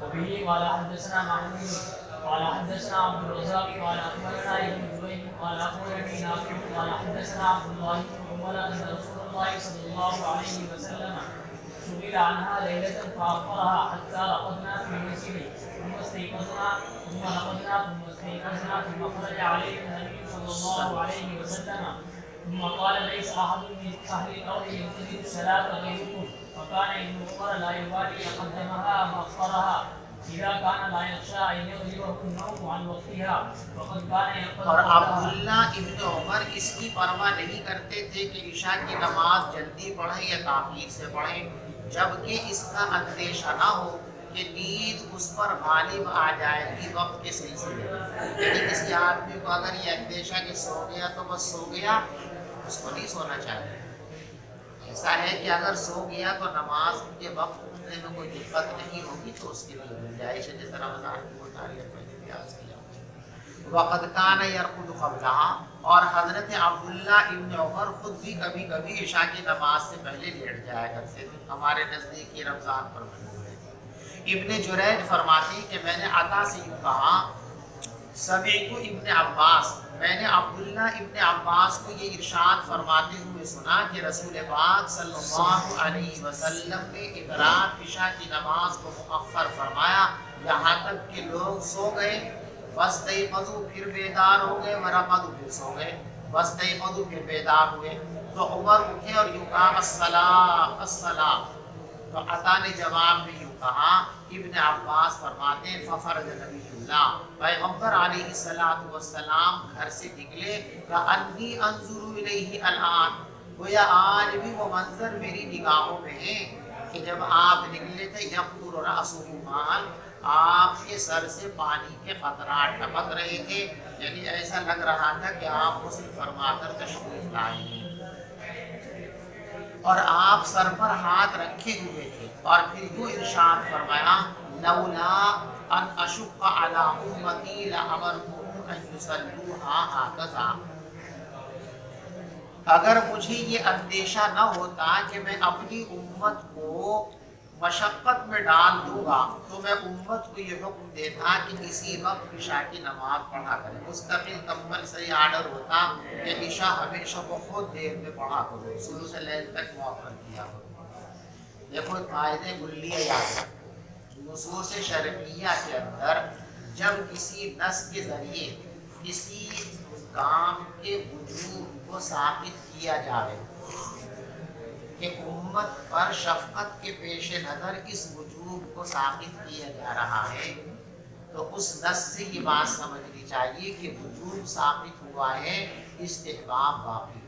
وبه قال حدثنا محمود قال حدثنا عبد الرزاق قال أخبرنا ابن جبير قال أخبرني نافع قال حدثنا عبد الله بن عمر أن رسول الله صلى الله عليه وسلم سئل عنها ليلة فأخبرها حتى رقدنا في المسجد ثم استيقظنا ثم نقضنا ثم استيقظنا ثم خرج علينا النبي صلى الله عليه وسلم ثم قال ليس أحد من أهل الأرض ينتظر الصلاة غيركم وكان ابن عمر لا يبالي قدمها أم أخرها إذا كان لا يخشى أن يغلبه النوم عن وقتها وقد كان يقضي. اور عبداللہ ابن عمر اس کی پرواہ نہیں کرتے تھے کہ عشاء کی نماز جلدی پڑھیں یا تاخیر سے پڑھیں، جبکہ اس کا اندیشہ نہ ہو کہ نیند اس پر غالب آ جائے گی وقت کے سلسلے میں۔ یعنی کسی آدمی کو اگر یہ اندیشہ کہ سو گیا تو بس سو گیا، اس کو نہیں سونا چاہیے۔ ایسا ہے کہ اگر سو گیا تو نماز کے وقت اٹھنے میں کوئی دقت نہیں ہوگی تو اس کے لیے گنجائش ہے، جیسے رمضان کی متعلق میں نے بیان کیا۔ وقد کان یرقد قبلہا، اور حضرت عبداللہ ابن عمر خود بھی کبھی کبھی عشاء کی نماز سے پہلے لیٹ جایا کرتے تھے۔ ہمارے نزدیک یہ رمضان پر بنے ہوئے تھے۔ ابن جریج فرماتے ہیں کہ میں نے عطا سے یوں کہا، سمعت ابن عباس، میں نے عبداللہ ابن عباس کو یہ ارشاد فرماتے ہوئے سنا کہ رسول پاک صلی اللہ علیہ وسلم نے ادراک عشاء کی نماز کو مؤخر فرمایا یہاں تک کہ لوگ سو گئے، فاستيقظوا پھر بیدار ہو گئے، ورقدوا پھر سو گئے، فاستيقظوا پھر بیدار ہوئے، تو عمر اٹھے اور یوں کہا الصلاۃ الصلاۃ، تو عطا نے جواب میں یوں کہا، ابن عباس فرماتے ہیں فخرج نبی اللہ، پیغمبر علیہ الصلوۃ والسلام گھر سے نکلے، کأنی انظر الیہ الآن، گویا آج بھی وہ منظر میری نگاہوں میں ہے کہ جب آپ نکلے تھے یقطر رأسہ ماء، آپ کے سر سے پانی کے قطرات ٹپک رہے تھے، یعنی ایسا لگ رہا تھا کہ آپ غسل فرما کر تشریف لائے ہیں، اور آپ سر پر ہاتھ رکھے ہوئے تھے، اور پھر یوں ارشاد فرمایا لولا ان اشق علی امتی لامرتهم ان یصلوها هکذا، اگر مجھے یہ اندیشہ نہ ہوتا کہ میں اپنی امت کو مشقت میں ڈال دوں گا تو میں امت کو یہ حکم دیتا کہ اسی وقت عشاء کی نماز پڑھا کرے، مستقل کمپلسری آرڈر ہوتا کہ عشاء ہمیشہ بہت دیر میں پڑھا کرو، شروع سے لیل تک مؤخر کیا کرو۔ دیکھو قاعدے کلیہ یاد ہے، نصوص شرعیہ کے اندر جب کسی نص کے ذریعے کسی کام کے وجوب کو ثابت کیا جائے کہ امت پر شفقت کے پیش نظر اس وجوب کو ثابت کیا جا رہا ہے، تو اس نص سے یہ بات سمجھنی چاہیے کہ وجوب ثابت ہوا ہے، استحباب باقی۔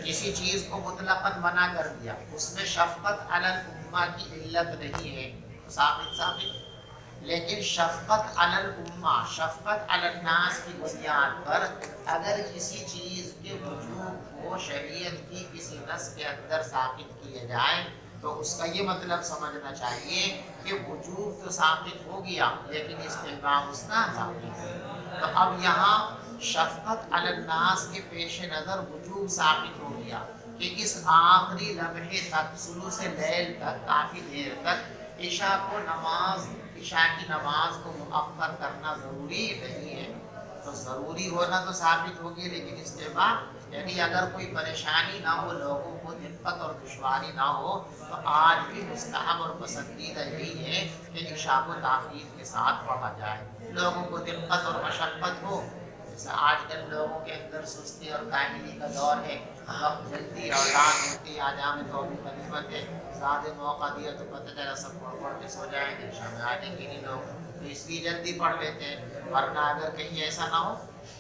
کسی چیز کو مطلقاً منع کر دیا، اس میں شفقت علی الامہ کی علت نہیں ہے، ثابت، لیکن شفقت علی الامہ، شفقت علی الناس کی بنیاد پر اگر کسی چیز کے وجوب کو شریعت کی کسی نص کے اندر ثابت کیے جائے تو اس کا یہ مطلب سمجھنا چاہیے کہ وجوب تو ثابت ہو گیا لیکن استحباب اس کا باقی ہے۔ تو اب یہاں شفقت علی الناس کے پیش نظر وجوب ثابت ہو گیا کہ اس آخری لمحے تک، شروع سے لیل تک، کافی دیر تک عشاء کی نماز کو مؤخر کرنا ضروری نہیں ہے، تو ضروری ہونا تو ثابت ہوگی لیکن استحباب، یعنی اگر کوئی پریشانی نہ ہو، لوگوں کو دقت اور دشواری نہ ہو، تو آج بھی مستحب اور پسندیدہ یہی ہے کہ عشاء کو تاخیر کے ساتھ پڑھا جائے۔ لوگوں کو دقت اور مشقت ہو، جیسے آج کل لوگوں کے اندر سستی اور کاہلی کا دور ہے، وقت جلدی اولاد ہوتی، آج ہمیں تو بھی غنیمت ہے، زیادہ موقع دیا تو پتہ چلا سب پڑھ کے سو جائیں گے، عشاء میں آ جائیں گے نہیں لوگ، تو اس لیے جلدی پڑھ لیتے ہیں، ورنہ اگر کہیں ایسا نہ ہو،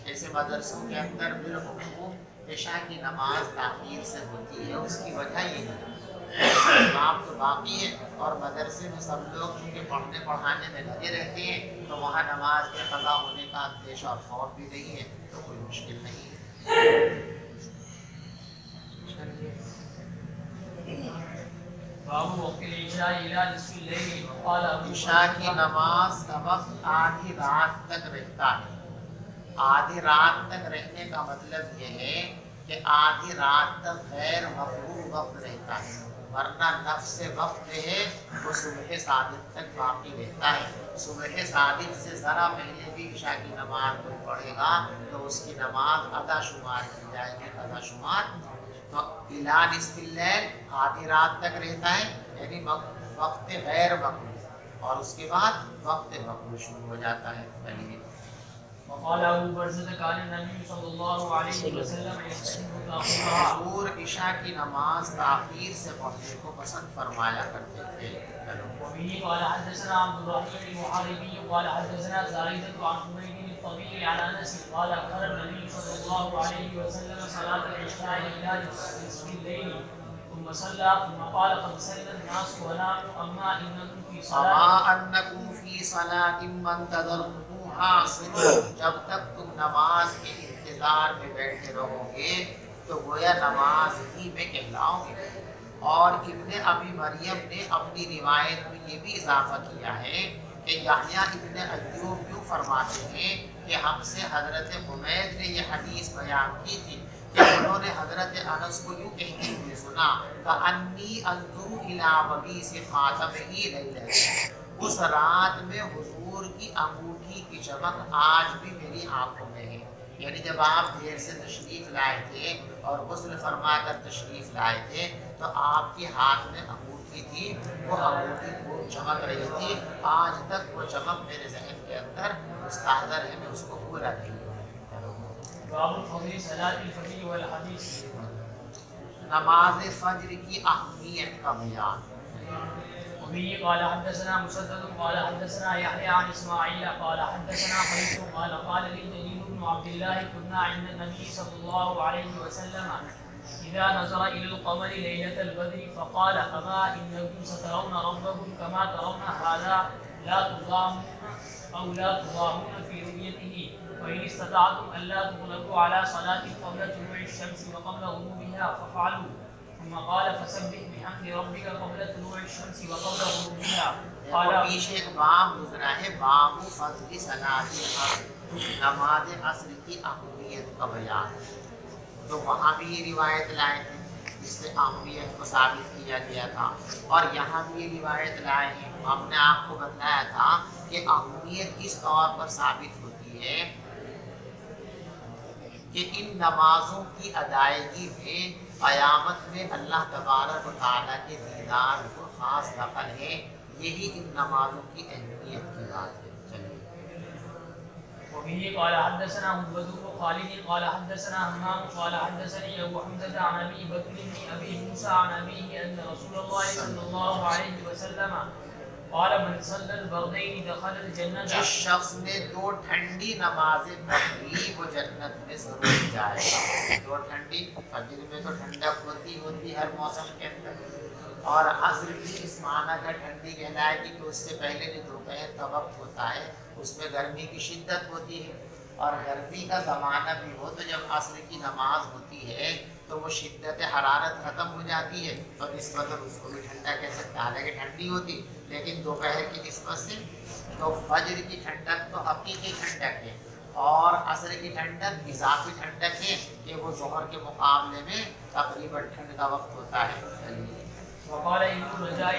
ایسے مدرسوں کے اندر بالخصوص عشاء کی نماز تاخیر سے ہوتی ہے، اس کی وجہ یہ ہے، امام تو باقی ہے اور مدرسے میں سب لوگ کیونکہ پڑھنے پڑھانے میں لگے رہتے ہیں، تو وہاں نماز کے قضا ہونے کا اندیشہ اور خوف بھی نہیں ہے، تو کوئی مشکل نہیں ہے۔ عشاء کی نماز کا وقت آدھی رات تک رہتا ہے۔ آدھی رات تک رہنے کا مطلب یہ ہے کہ آدھی رات تک غیر مقبول وقت رہتا ہے، ورنہ نفس وقت ہے وہ صبح صادق تک باقی رہتا ہے۔ صبح صادق سے ذرا پہلے بھی عشاء کی نماز کوئی پڑھے گا تو اس کی نماز ادا شمار کی جائے گی، ادا شمار۔ تو الی نصف اللیل آدھی رات تک رہتا ہے، یعنی وقت غیر مقبول، اور اس کے بعد وقت مقبول شروع ہو جاتا ہے. چلیے. وقال ابو برزة كان النبي صلى الله عليه وسلم يستحب تأخيرها. حضور عشاء کی نماز تاخیر سے پڑھنے کو پسند فرمایا کرتے تھے. وبه قال حدثنا عبد الرحيم المحاربي قال حدثنا زائدة عن حميد الطويل عن انس قال اخر النبي صلى الله عليه وسلم صلاة العشاء الى نصف الليل ثم صلى ثم قال قد صلى الناس وناموا اما انكم في صلاة اما انکم فی صلاۃ منتظرتموها سنو. جب تک تم نماز کے انتظار میں بیٹھے رہو گے تو گویا نماز ہی میں کہلاؤ گے. اور ابن ابی مریم نے اپنی روایت میں یہ بھی اضافہ کیا ہے کہ یحییٰ ابن ایوب یوں فرماتے ہیں کہ ہم سے حضرت حمید نے یہ حدیث بیان کی تھی کہ انہوں نے حضرت انس کو یوں کہتے ہوئے سنا کہ انی انظر الی وبیس خاتمہ لیلۃ. اس رات میں حضور کی انگوٹھی کی چمک آج بھی میری آنکھوں میں ہے. یعنی جب آپ دیر سے تشریف لائے تھے اور غسل فرما کر تشریف لائے تھے تو آپ کے ہاتھ میں انگوٹھی تھی. وہ انگوٹھی خوب چمک رہی تھی. آج تک وہ چمک میرے ذہن کے اندر مستحضر ہے. میں اس کو پورا نہیں ہوں. باب فضل صلاة الفجر والحديث. نماز فجر کی اہمیت کا بیان. وبه قال حدثنا مسدد قال حدثنا يحيى عن اسماعيل قال حدثنا قيس قال قال لي جرير بن عبد الله كنا عند النبي صلى الله عليه وسلم اذا نظر الى القمر ليله البدر فقال اما انكم سترون ربكم كما ترون هذا لا تضامون او لا تضامون في رؤيته وان استطعتم الا تغلبوا على صلاه قبل طلوع الشمس وقبل غروبها فافعلوا. ثم قال فسبح بحمد ربك قبل طلوع الشمس وقبل غروبها. قال پیچھے ایک باب گزرا ہے باب فضل صلاۃ العصر. نماز عصر کی اہمیت کا بیان. تو وہاں بھی یہ روایت لائے تھے جس سے اہمیت کو ثابت کیا گیا تھا اور یہاں بھی یہ روایت لائے ہیں. ہم نے آپ کو بتایا تھا کہ اہمیت کس طور پر ثابت ہوتی ہے کہ ان نمازوں کی ادائیگی میں قیامت میں اللہ تبارک و تعالیٰ کے دیدار کو خاص دخل ہے. یہی ان نمازوں کی اہمیت کی بات ہے. چلیے. وبه قال حدثنا عبد بن خالد قال حدثنا همام قال حدثني ابو حمزة عن ابي بكر بن ابي موسى عن ابيه ان رسول الله صلى الله عليه وسلم قال من صلى البردين دخل الجنة. جس شخص نے دو ٹھنڈی نمازیں پڑھی وہ جنت میں ضرور جائے گا. دو ٹھنڈی فجر میں تو ٹھنڈک ہوتی ہر موسم کے اندر اور عصر بھی اس معنی کا ٹھنڈی کہلائے گی کہ اس سے پہلے جو دوپہر کا وقت ہوتا ہے اس میں گرمی کی شدت ہوتی ہے اور گرمی کا زمانہ بھی ہو تو جب عصر کی نماز ہوتی ہے تو وہ شدت حرارت ختم ہو جاتی ہے تو نسبتاً اس کو بھی ٹھنڈا کہہ سکتے. حالانکہ ٹھنڈی ہوتی لیکن دوپہر کی نسبت سے تو فجر کی ٹھنڈک تو حقیقی ٹھنڈک ہے اور عصر کی ٹھنڈک اضافی ٹھنڈک ہے کہ وہ ظہر کے مقابلے میں تقریباً ٹھنڈ کا وقت ہوتا ہے. وقال ابن الرجاء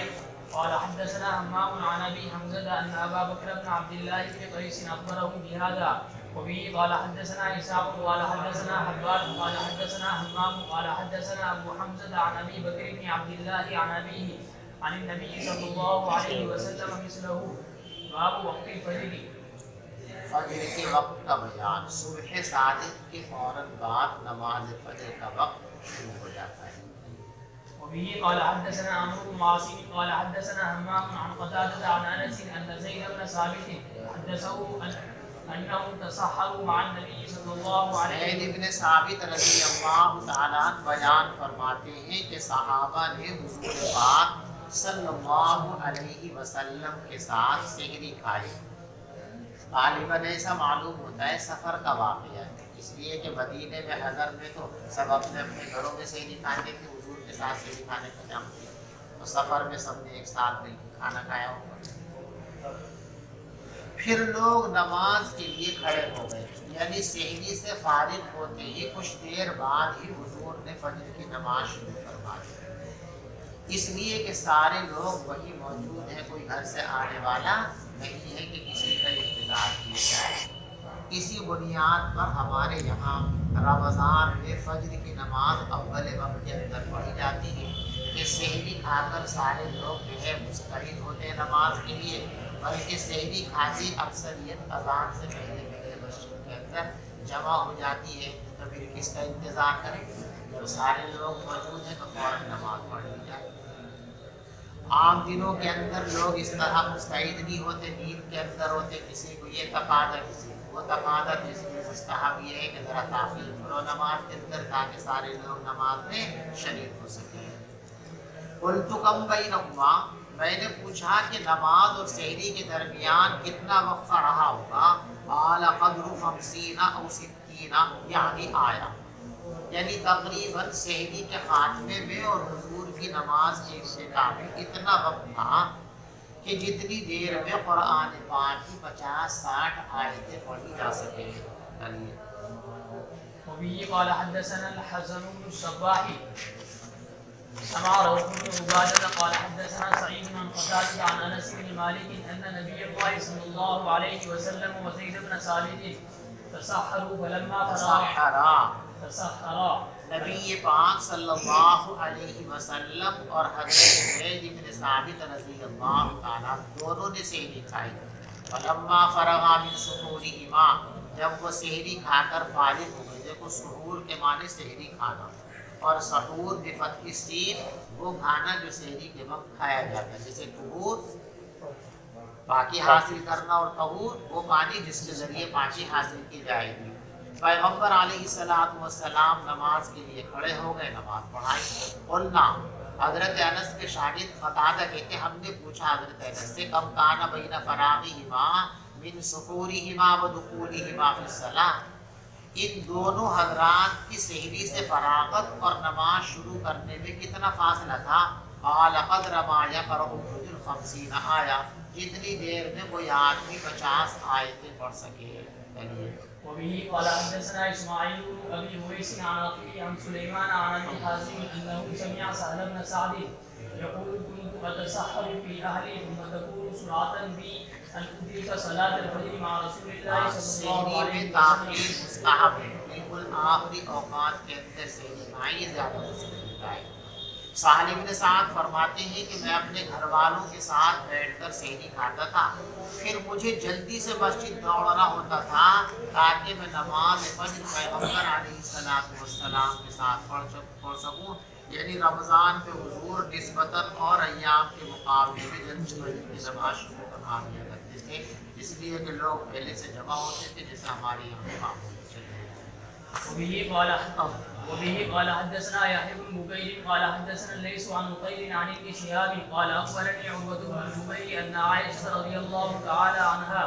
قال حدثنا همام عن ابي حمزة ان ابا بكر بن عبد الله بن قيس اخبره بهذا. وبه قال حدثنا اسحاق قال حدثنا حبان قال حدثنا همام قال حدثنا ابو حمزة عن ابي بكر بن عبد الله عن ابيه عن النبي صلى الله عليه وسلم مثله. باب وقت الفجر. فجر کے وقت کا بیان. صبح صادق کے فوراً بعد نماز فجر کا وقت شروع ہو جاتا ہے. وبه قال حدثنا عمرو بن عاصم قال حدثنا همام عن قتادة عن انس ان زيد بن ثابت حدثه انهم تسحروا مع النبي صلى الله عليه وسلم. زید بن ثابت رضی اللہ تعالیٰ بیان فرماتے ہیں کہ صحابہ نے حضور پاک صلی اللہ علیہ وسلم کے ساتھ سحری کھائی. غالباً ایسا معلوم ہوتا ہے سفر کا واقعہ ہے اس لیے کہ مدینے میں حضر میں تو سب اپنے اپنے گھروں میں سحری کھاتے تھے. حضور کے ساتھ سحری کھانے کا کام کیا تو سفر میں سب نے ایک ساتھ مل کے کھانا کھایا ہوگا. پھر لوگ نماز کے لیے کھڑے ہو گئے. یعنی سحری سے فارغ ہوتے ہی کچھ دیر بعد ہی حضور نے فجر کی نماز شروع کروا دی. اس لیے کہ سارے لوگ وہی موجود ہیں, کوئی گھر سے آنے والا نہیں ہے کہ کسی کا انتظار کیا جائے. اسی بنیاد پر ہمارے یہاں رمضان میں فجر کی نماز اول وقت کے اندر پڑھی جاتی ہے کہ سحری کھا کر سارے لوگ جو ہے مستعد ہوتے ہیں نماز کے لیے، بلکہ سحری کھاتی اکثریت اذان سے پہلے پہلے مسجد کے اندر جمع ہو جاتی ہے، تو پھر کس کا انتظار کریں؟ جب سارے لوگ موجود ہیں تو فوراً نماز پڑھ لی جائے۔ عام دنوں کے اندر لوگ اس طرح مستعد نہیں ہوتے، نیند کے اندر ہوتے، کسی کو یہ تقاضا کسی کو وہ تقاضا، اس لیے مستحب یہ ہے کہ ذرا تاخیر کرو نماز کے اندر تاکہ سارے لوگ نماز میں شریک ہو سکیں۔ قلت کم بینہما، میں نے پوچھا کہ نماز اور سحری کے درمیان کتنا وقفہ رہا ہوگا؟ قال قدر 50 او 60، یعنی آیا، یعنی تقریباً سحری کے خاتمے میں اور حضور کی نماز کے افتتاح میں اتنا وقت تھا کہ جتنی دیر میں قرآن پاک کی 50-60 آیتیں پڑھی جا سکیں۔ وبه قال حدثنا الحسن بن الصباح سمع روح بن عبادة قال حدثنا سعيد بن قتادة عن انس بن مالك ان نبي الله صلى الله عليه وسلم وزيد بن ثابت تسحروا فلما تسحرا نبی پاک صلی اللہ علیہ وسلم اور حضرت زید بن ثابت رضی اللہ تعالیٰ دونوں نے سحری کھائی۔ فلما فرغا من سحورہما، جب وہ سحری کھا کر فارغ ہو گئے، دیکھو سحور کے معنی سحری کھانا، اور سحور بفتح السین وہ کھانا جو سحری کے وقت کھایا جاتا ہے، جیسے طہور پاکی حاصل کرنا، اور طہور وہ پانی جس کے ذریعے پاکی حاصل کی جائے گی۔ پیغمبر علیہ السلام نماز کے لیے کھڑے ہو گئے، نماز پڑھائی۔ قلنا، حضرت انس کے شاگرد قتادہ کہتے ہم نے پوچھا حضرت انس سے، کم کان بین فراغہما من سحورہما و دخولہما فی الصلاۃ، ان دونوں حضرات کی سحری سے فراغت اور نماز شروع کرنے میں کتنا فاصلہ تھا؟ قال قدر ما یقرأ الرجل 50 آیہ، جتنی دیر میں کوئی آدمی 50 آیتیں پڑھ سکے۔ وبه قال حدثنا اسماعيل بن ابي اويس عن عقيل عن سليمان عن ابي حازم انه سمع سهل بن سعد يقول كنت اتسحر في اهلي ثم تكون سرعه بي ان ادرك صلاه الفجر مع رسول الله صلى الله عليه وسلم۔ مستحب ہے، بالکل آخری اوقات کے اندر سحری کھائی زیادہ پسند ہے۔ سہل بن سعد فرماتے ہیں کہ میں اپنے گھر والوں کے ساتھ بیٹھ کر سحری کھاتا تھا، پھر مجھے جلدی سے مسجد دوڑنا ہوتا تھا تاکہ میں نماز فجر پیغمبر علیہ السلام کے ساتھ پڑھ سکوں، یعنی رمضان پہ حضور نسبتاً اور ایام کے مقابلے میں جلدی فجر کی نماز شروع کروا دیا کرتے تھے، اس لیے کہ لوگ پہلے سے جمع ہوتے تھے، جیسے ہمارے یہاں معمول وبه قال حدثنا يحيى بن بكير قال حدثنا الليث عن مقيل عن ابن شهاب قال اخبرني عروة بن الزبير ان عائشة رضي الله تعالى عنها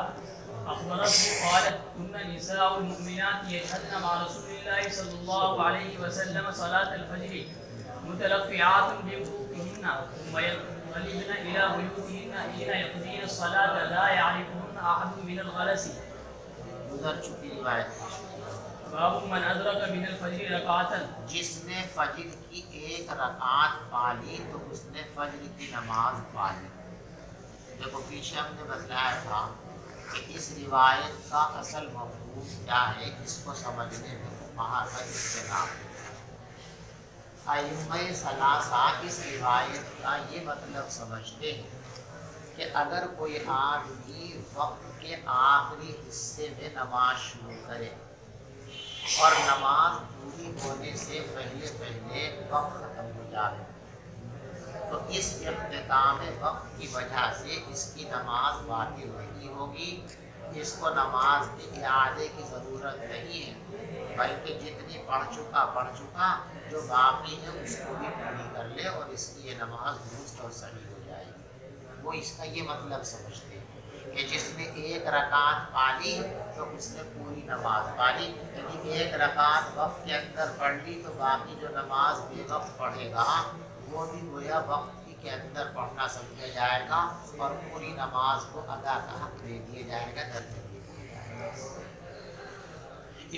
اخبرته قالت كن نساء المؤمنات يشهدن مع رسول الله صلى الله عليه وسلم صلاة الفجر متلفعات بوضوءهن ثم ينقلبن الى بيوتهن حين يقضين الصلاة لا يعرفهن احد من الغلس۔ گزر چکی روایت باب من ادرک من الفجر رکعتا، جس نے فجر کی ایک رکعت پالی تو اس نے فجر کی نماز پالی۔ دیکھو پیچھے ہم نے بتلایا تھا کہ اس روایت کا اصل مفہوم کیا ہے، اس کو سمجھنے میں فقہاء کا اختلاف ہے۔ ائمہ ثلاثہ اس روایت کا یہ مطلب سمجھتے ہیں کہ اگر کوئی آدمی وقت کے آخری حصے میں نماز شروع کرے اور نماز پوری ہونے سے پہلے پہلے وقت ختم ہو جائے تو اس اختتام وقت کی وجہ سے اس کی نماز باطل نہیں ہوگی، اس کو نماز کے اعادے کی ضرورت نہیں ہے، بلکہ جتنی پڑھ چکا جو باقی ہے اس کو بھی پوری کر لے اور اس کی یہ نماز درست اور صحیح ہو جائے گی۔ وہ اس کا یہ مطلب سمجھتے ہیں کہ جس نے ایک رکعت پالی تو اس نے پوری نماز پالی، یعنی ایک رکعت وقت کے اندر پڑھ لی تو باقی جو نماز بے وقت پڑھے گا وہ بھی گویا وقت کے اندر پڑھنا سمجھا جائے گا اور پوری نماز کو ادا کا حق دے دیا جائے گا، درجہ دے دیا جائے گا۔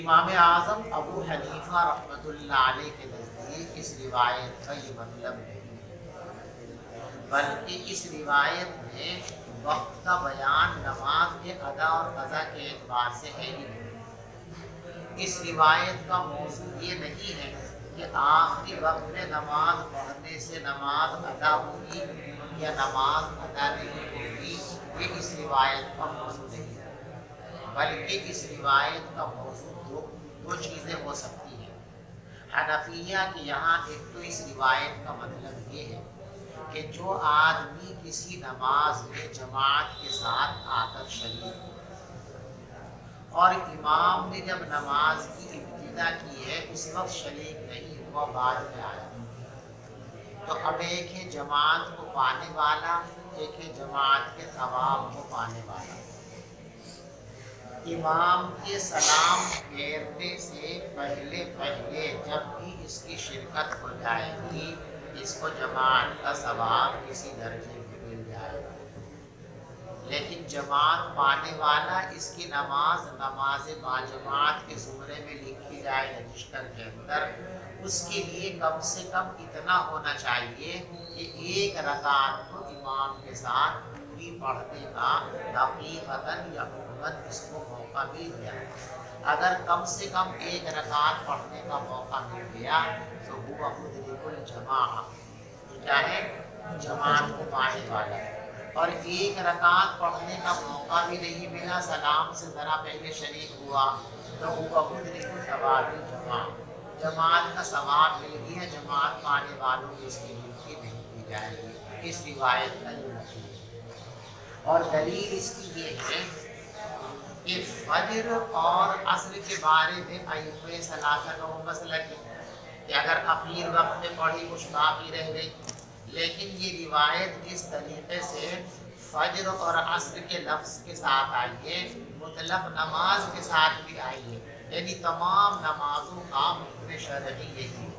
امام اعظم ابو حنیفہ رحمۃ اللہ علیہ کے نزدیک اس روایت کا یہ مطلب نہیں ہے، بلکہ اس روایت میں وقت کا بیان نماز کے ادا اور قضا کے اعتبار سے ہے ہی نہیں۔ اس روایت کا موضوع یہ نہیں ہے کہ آخری وقت میں نماز پڑھنے سے نماز ادا ہوگی یا نماز ادا نہیں ہوگی، یہ اس روایت کا موضوع نہیں ہے، بلکہ اس روایت کا موضوع دو چیزیں ہو سکتی ہیں۔ حنفیہ کے یہاں ایک تو اس روایت کا مطلب یہ ہے کہ جو آدمی کسی نماز میں جماعت کے ساتھ آ کر شریک ہو اور امام نے جب نماز کی ابتدا کی ہے اس وقت شریک نہیں ہوا، بعد میں آیا، تو اب ایک ہے جماعت کو پانے والا، ایک ہے جماعت کے ثواب کو پانے والا۔ امام کے سلام پھیرنے سے پہلے جب بھی اس کی شرکت ہو جائے گی، اس کو جماعت کا ثواب کسی درجے میں مل جائے گا، لیکن جماعت پانے والا اس کی نماز باجماعت کے زمرے میں لکھی جائے رجسٹر کے اندر، اس کے لیے کم سے کم اتنا ہونا چاہیے کہ ایک رکعت کو امام کے ساتھ پوری پڑھنے کا حقیقتاً یا عموماً اس کو موقع مل گیا۔ اگر کم سے کم ایک رکعت پڑھنے کا موقع مل گیا تو ہوا مدرک الجماع، یہ کیا ہے؟ جماعت کو پانے والا۔ اور ایک رکعت پڑھنے کا موقع بھی نہیں ملا، سلام سے ذرا پہلے شریک ہوا تو ہوا مدرک ثواب الجماع، جماعت کا ثواب مل گیا، جماعت پانے والوں کی اس کی گنتی نہیں کی جائے گی۔ اس روایت کا یہ مفہوم ہے۔ اور دلیل اس کی یہ ہے کہ فجر اور عصر کے بارے میں ائمہ ثلاثہ کا وہ مسئلہ کہ اگر اخیر وقت میں پڑھی کچھ باقی رہ گئی، لیکن یہ روایت اس طریقے سے فجر اور عصر کے لفظ کے ساتھ آئی ہے، مطلق نماز کے ساتھ بھی آئی ہے، یعنی تمام نمازوں کا حکم شرعی یہی ہے۔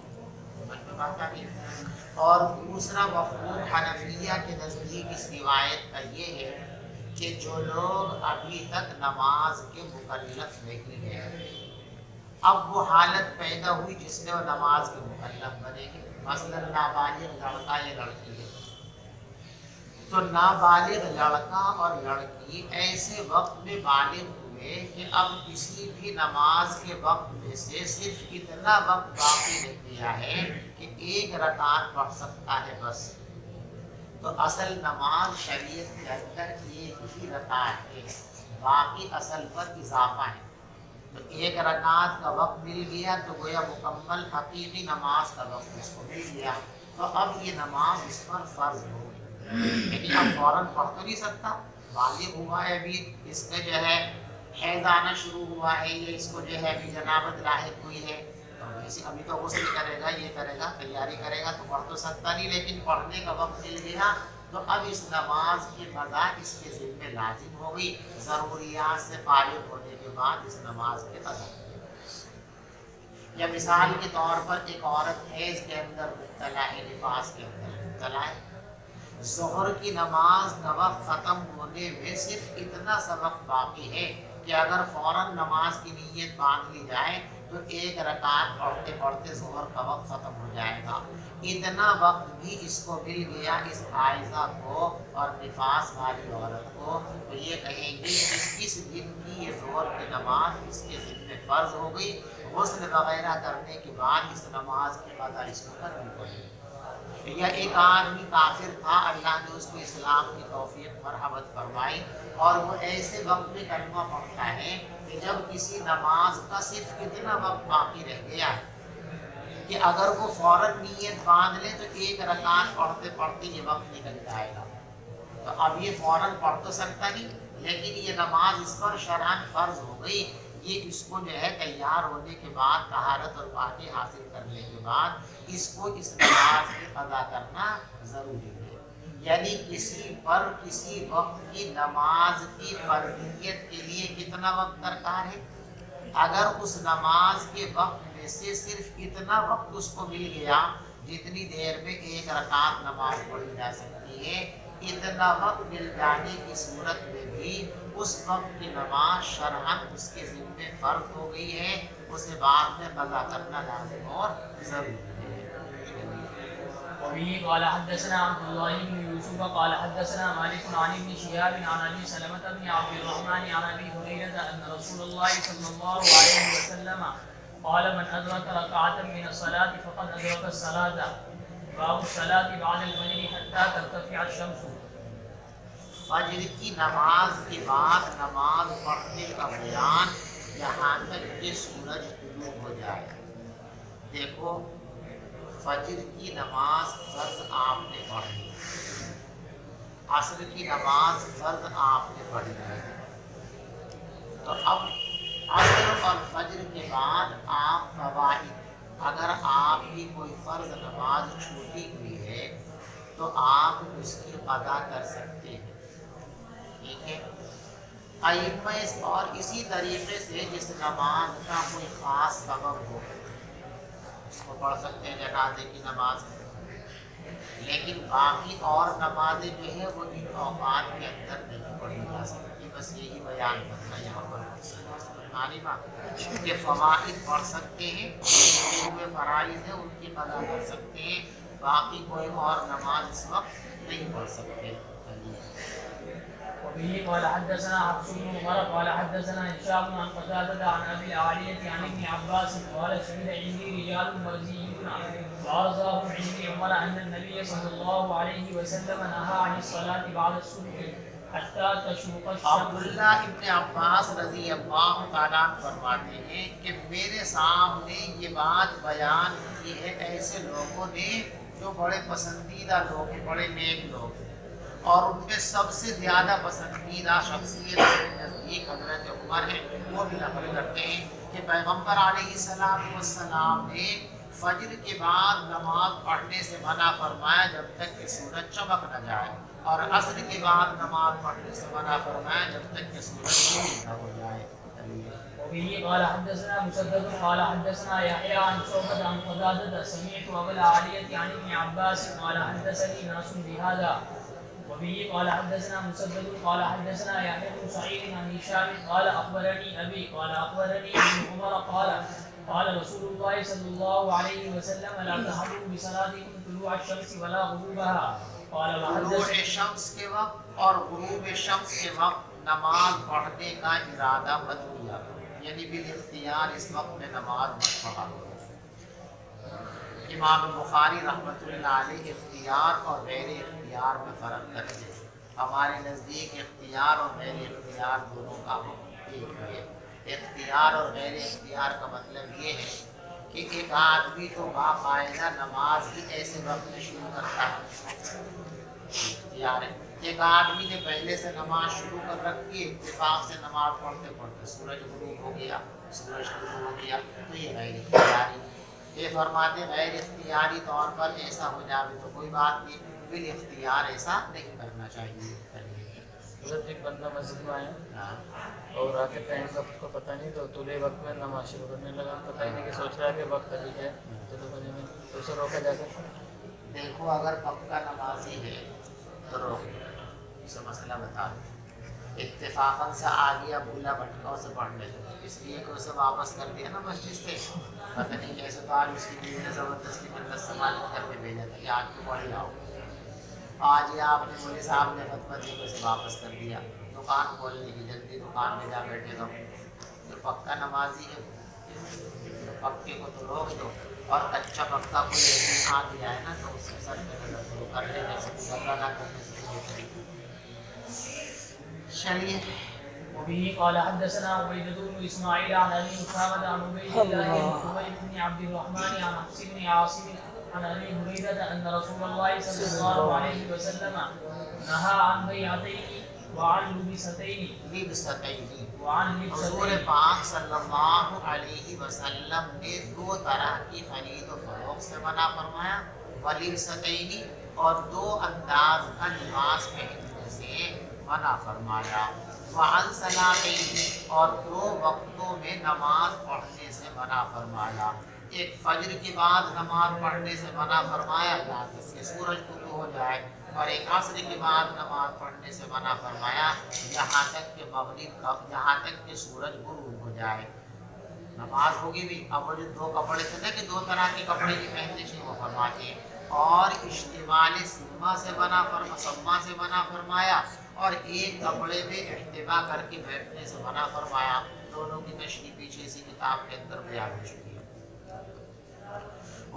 اور دوسرا مفہوم حنفیہ کے نزدیک اس روایت کا یہ ہے کہ جو لوگ ابھی تک نماز کے مکلف نہیں ہیں، اب وہ حالت پیدا ہوئی جس میں وہ نماز کے مکلف بنے گے، مثلا نابالغ لڑکا یا لڑکی ہے، تو نابالغ لڑکا اور لڑکی ایسے وقت میں بالغ ہوئے کہ اب کسی بھی نماز کے وقت میں سے صرف اتنا وقت باقی رہ گیا ہے کہ ایک رکعت پڑھ سکتا ہے بس، تو اصل نماز شریعت کے اندر ایک ہی رکعت ہے، باقی اصل پر اضافہ ہے، تو ایک رکعت کا وقت مل گیا تو گویا مکمل حقیقی نماز کا وقت اس کو مل گیا، تو اب یہ نماز اس پر فرض ہو گئی، لیکن اب فوراً پڑھ تو نہیں سکتا، بالغ ہوا ہے ابھی، اس کا جو ہے حیض آنا شروع ہوا ہے، یا اس کو جو ہے ابھی جنابت لاحق ہوئی ہے، تو ویسے ابھی تو غسل کرے گا، یہ کرے گا، تیاری کرے گا، تو پڑھ تو سکتا نہیں، لیکن پڑھنے کا وقت مل گیا تو اب اس نماز کی قضا اس کے ذمہ لازم ہو گئی، ضروریات سے فارغ ہونے کے بعد اس نماز کی قضا۔ یا مثال کے طور پر ایک عورت حیض کے اندر مبتلا ہے، نفاس کے اندر مبتلا ہے، ظہر کی نماز کا وقت ختم ہونے میں صرف اتنا سا وقت باقی ہے کہ اگر فوراً نماز کی نیت باندھ لی جائے تو ایک رکعت پڑھتے پڑھتے ظہر کا وقت ختم ہو جائے گا، اتنا وقت بھی اس کو مل گیا اس حائضہ کو اور نفاس والی عورت کو، تو یہ کہیں گے کہ اس دن کی یہ ظہر کی نماز اس کے ذمہ فرض ہو گئی، غسل وغیرہ کرنے کے بعد اس نماز کی قضا اس کو کرنی پڑے گی۔ یا ایک آدمی کافر تھا، اللہ نے اس کو اسلام کی توفیق مرحمت فرمائی، اور وہ ایسے وقت میں کلمہ پڑھتا ہے کہ جب کسی نماز کا صرف اتنا وقت باقی رہ گیا کہ اگر وہ فوراً نیت باندھ لے تو ایک رکعت پڑھتے پڑھتے یہ وقت نکل جائے گا، تو اب یہ فوراً پڑھ تو سکتا نہیں، لیکن یہ نماز اس پر شرعاً فرض ہو گئی، یہ اس کو جو ہے تیار ہونے کے بعد طہارت اور پاکی حاصل کرنے کے بعد اس کو اس نماز کی ادا کرنا ضروری ہے۔ یعنی کسی پر کسی وقت کی نماز کی فرضیت کے لیے کتنا وقت درکار ہے، اگر اس نماز کے وقت میں سے صرف اتنا وقت اس کو مل گیا جتنی دیر میں ایک رکعت نماز پڑھی جا سکتی ہے، اتنا وقت مل جانے کی صورت میں بھی اس وقت کی نماز شرعاً اس کے ذمہ فرض ہو گئی ہے، اسے بعد میں قضا کرنا لازم اور ضروری ہے۔ وبه قال حدثنا عبد الله بن يوسف قال حدثنا مالك عن ابن شهاب عن ابي سلمة بن عبد الرحمن عن ابي هريرة ان رسول الله صلى الله عليه وسلم قال من أدرك ركعة من الصلاة فقد أدرك الصلاة. باب الصلاة بعد الفجر حتى ترتفع الشمس. فجر کی نماز کے بعد نماز پڑھنے کا بیان یہاں تک کہ سورج طلوع ہو جائے. دیکھو فجر کی نماز فرض آپ نے پڑھی، عصر کی نماز فرض آپ نے پڑھی ہے، تو اب عصر اور فجر کے بعد آپ فوائد، اگر آپ کی کوئی فرض نماز چھوٹی ہوئی ہے تو آپ اس کی قضا کر سکتے ہیں. ٹھیک ہے. ائمہ اور اسی طریقے سے جس نماز کا کوئی خاص سبب ہو اس کو پڑھ سکتے ہیں، جنازے کی نماز، لیکن باقی اور نمازیں جو ہے وہ ان اوقات کے اندر نہیں پڑھی جا سکتی. بس یہی بیان کرنا یہاں پر کہ فوائد پڑھ سکتے ہیں، جو ہوئے فرائض ہیں ان کی قضا کر سکتے ہیں، باقی کوئی اور نماز اس وقت نہیں پڑھ سکتے. وبه قال حدثنا حفص بن عمر قال حدثنا هشام عن قتادة عن أبي العالية عن ابن عباس قال شهد عندي رجال مرزيون وأرزاهم عندي عمر أن النبي صلى الله عليه وسلم نهى عن الصلاة بعد الصبح حتى تشرق الشمس. عبداللہ ابن عباس رضی اللہ تعالیٰ فرماتے ہیں کہ میرے سامنے یہ بات بیان کی ہے ایسے لوگوں نے جو بڑے پسندیدہ لوگ ہیں، بڑے نیک لوگ ہیں، اور ان میں سب سے زیادہ پسندیدہ شخصیت نزدیک حضرت عمر ہے. وہ بھی نقل کرتے ہیں کہ پیغمبر علیہ السلام نے فجر کے بعد نماز پڑھنے سے منع فرمایا جب تک کہ سورج چمک نہ جائے، اور عصر کے بعد نماز پڑھنے سے منع فرمایا جب تک کہ سورج غروب نہ ہو جائے. وبه قال حدثنا مسدد قال حدثنا يحيى عن شعبة عن قتادة سمعت أبا العالية عن ابن عباس قال حدثني ناس بهذا. وبه قال حدثنا مسدد قال حدثنا يحيى بن سعيد عن هشام قال أخبرني أبي قال أخبرني ابن عمر قال رسول الله صلى الله عليه وسلم لا تحروا بصلاتكم طلوع الشمس ولا غروبها. قال طلوع شمس کے وقت اور غروب شمس کے وقت نماز پڑھنے کا ارادہ مت کیا، یعنی بالاختیار اس وقت میں نماز مت پڑھا. امام بخاری رحمۃ اللہ علیہ اختیار اور غیر اختیار میں فرق کرتے ہیں. ہمارے نزدیک اختیار اور غیر اختیار دونوں کا ایک ہے. اختیار اور غیر اختیار کا مطلب یہ ہے کہ ایک آدمی تو باقاعدہ نماز ہی ایسے وقت میں شروع کرتا ہے، اختیار ہے. ایک آدمی نے پہلے سے نماز شروع کر رکھی، اتفاق سے نماز پڑھتے پڑھتے سورج غروب ہو گیا، سورج غروب ہو گیا، تو یہ غیر اختیاری. یہ فرماتے غیر اختیاری طور پر ایسا ہو جائے تو کوئی بات نہیں، بال اختیار ایسا نہیں کرنا چاہیے. حضرت ایک بندہ مسجد میں آیا اور آ کے ٹائم وقت کو پتہ نہیں، تو طلوع وقت میں نماز شروع کرنے لگا، پتہ ہی نہیں کہ سوچ رہا ہے کہ وقت ابھی ہے چلو بجے میں، تو اسے روکا جا سکتا. دیکھو اگر پکا نمازی ہے تو روک اسے مسئلہ بتا دو. اتفاقاً سے آ گیا بھولا بھٹکا اسے پڑھنے لگا، اس لیے کہ اسے واپس کر دیا نا مسجد سے، پتہ نہیں کیسے تو آج اس کی بیوی نے زبردستی میں سماجت کر کے بھیجا تھا کہ آج تو پڑھ جاؤ. آج یہ آپ نے مولوی صاحب نے فتویٰ دی، اسے واپس کر دیا. دکان کھولنے کی جلدی دکان میں جا بیٹھے تو جو پکا نمازی ہے پکے کو تو روک دو، اور کچا پکا کوئی ایسی آ گیا ہے نا تو اس کے سر پہ نظر شروع کر لے، جیسے غلہ نہ کرنے سے. چلیے. وبه قال حدثنا عبيدة بن إسماعيل عن أبي أسامة عن عبيد الله بن خبيب بن عبد الرحمن عن حفص بن عاصم عن أبي هريرة أن رسول الله صلى الله عليه وسلم نهى عن بيعتين وعن لبستين حضور پاک صلی اللہ علیہ وسلم نے دو طرح کی خرید و فروخت سے منع فرمایا، ولبستین اور دو انداز کا لباس پہننے سے منع فرمایا، وعن صلاتین اور دو وقتوں میں نماز پڑھنے سے منع فرمایا. ایک فجر کے بعد نماز پڑھنے سے منع فرمایا یہاں تک کہ سورج طلوع ہو جائے، اور ایک عصر کے بعد نماز پڑھنے سے منع فرمایا یہاں تک کہ مغرب کا، یہاں تک کہ سورج غروب ہو جائے. نماز ہوگی بھی. اب وہ جو دو کپڑے تھے نا کہ دو طرح کے کپڑے کی پہننے سے وہ فرماتے ہیں، اور اشتمال سما سے منع فرمایا، اور ایک کپڑے میں احتبا کر کے بیٹھنے سے منع فرمایا. دونوں کی تشریح پیچھے اسی کتاب کے اندر بیان ہو چکی ہے.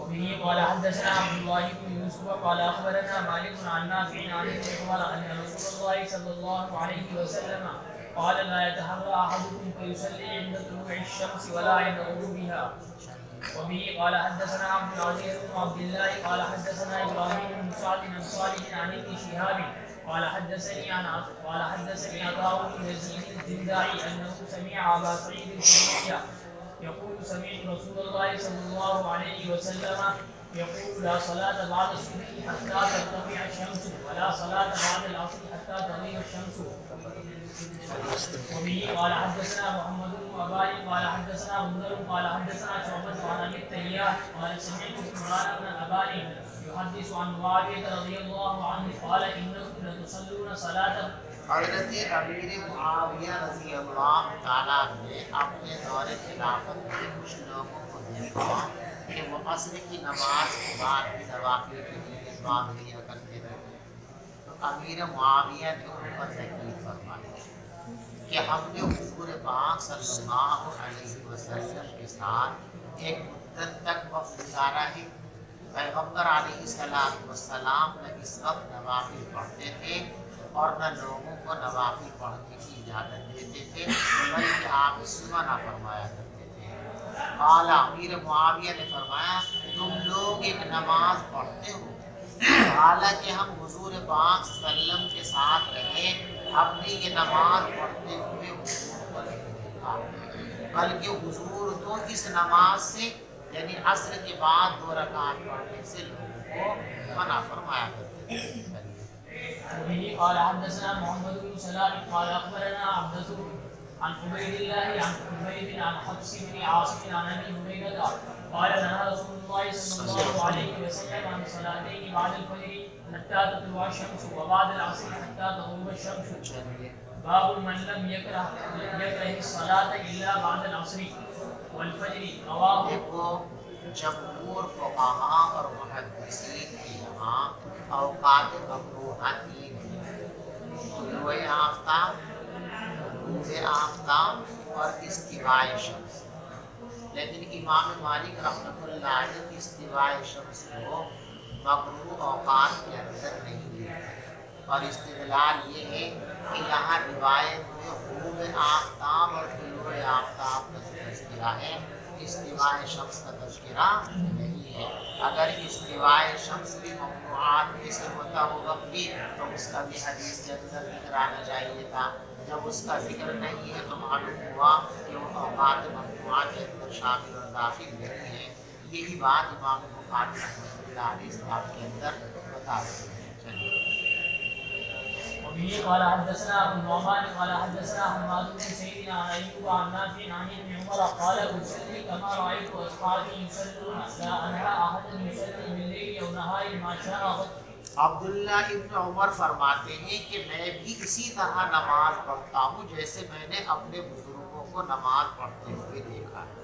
وبه قال حدثنا عبد الله بن يوسف قال اخبرنا مالك عن نافع عن ابن عمر ان رسول الله صلى الله عليه وسلم قال لا يتحرى احدكم فيصلي عند طلوع الشمس ولا عند غروبها. وبه قال حدثنا عبد العزيز بن عبد الله قال حدثنا ابراهيم بن سعد بن صالح عن ابن شهاب قال حدثني عطاء بن يزيد الجندعي انه سمع ابا سعيد الخدري يقول سمعت رسول الله صلى الله عليه وسلم يقول لا صلاة بعد الصبح حتى ترتفع الشمس ولا صلاة بعد العصر حتى تغيب الشمس. وبه قال حدثنا محمد بن عباد قال حدثنا منذر قال حدثنا شعبة عن ابي التياح قال سمعت عمران بن ابان يحدث عن معاوية رضي الله عنه قال انكم لتصلون صلاة. حضرت امیر معاویہ رضی اللہ تعالیٰ نے اپنے دور خلافت میں کچھ لوگوں کو دیکھا کہ وہ عصر کی نماز کے بعد بھی نوافل کے لیے بعد لیا کرتے تھے، تو امیر معاویہ نے ان پر تحقیق فرمائی کہ ہم نے حضور پاک صلی اللہ علیہ وسلم کے ساتھ ایک مدت تک وقت گزارا ہے، پیغمبر علیہ السلام نہ اس وقت نوافل پڑھتے تھے اور نہ لوگوں کو نوافل پڑھنے کی اجازت دیتے تھے، بلکہ آپ اس سے منع فرمایا کرتے تھے۔ اعلیٰ امیر معاویہ نے فرمایا تم لوگ ایک نماز پڑھتے ہو، حالانکہ ہم حضور پاک صلی اللہ علیہ وسلم کے ساتھ رہے، ہم نے یہ نماز پڑھتے ہوئے حضور کو نہیں دیکھا، بلکہ حضور تو اس نماز سے یعنی عصر کے بعد 2 رکعت پڑھنے سے لوگوں کو منع فرمایا کرتے تھے۔ وبه قال حدثنا محمد بن سلام قال اخبرنا عبدة عن عبيد الله عن حبيب عن حفص بن عاصم عن ابي هريرة قال نهى رسول الله صلى الله عليه وسلم عن صلاتين بعد الفجر حتى تطلع الشمس وبعد العصر حتى تغرب الشمس. باب من لم يكره الصلاة الا بعد العصر والفجر. رواه. دیکھو جمہور فقہا اور محدثین کے یہاں اوقات مکروہہ 3 ہیں، طلوع آفتاب، غروب آفتاب اور استواء شمس، لیکن امام مالک رحمۃ اللہ علیہ استواء شمس کو مکروہ اوقات کے اندر نہیں لیتے، اور استدلال یہ ہے کہ یہاں روایت میں غروب آفتاب اور طلوع آفتاب کا تذکرہ ہے، استواء شمس کا تذکرہ نہیں ہے۔ اگر استواء شمس بھی ممنوعات میں سے ہوتا ہوگا بھی تو اس کا بھی حدیث کے اندر ذکر آنا چاہیے تھا، جب اس کا ذکر نہیں ہے تو معلوم ہوا کہ وہ اوقات ممنوعات کے اندر شامل اور داخل نہیں ہے۔ یہی بات امام بخاری رحمۃ اللہ علیہ اس بات کے اندر بتا رہے ہیں۔ چلیے وبه قال حدثنا ابو النعمان قال حدثنا حماد بن سعيد عن ايوب عن نافع عن ابن عمر قال اصلي كما رايت اصحابي يصلون لا انهى احدا يصلي بالليل او النهار ما شاء. عبداللہ ابن عمر فرماتے ہیں کہ میں بھی اسی طرح نماز پڑھتا ہوں جیسے میں نے اپنے بزرگوں کو نماز پڑھتے ہوئے دیکھا ہے،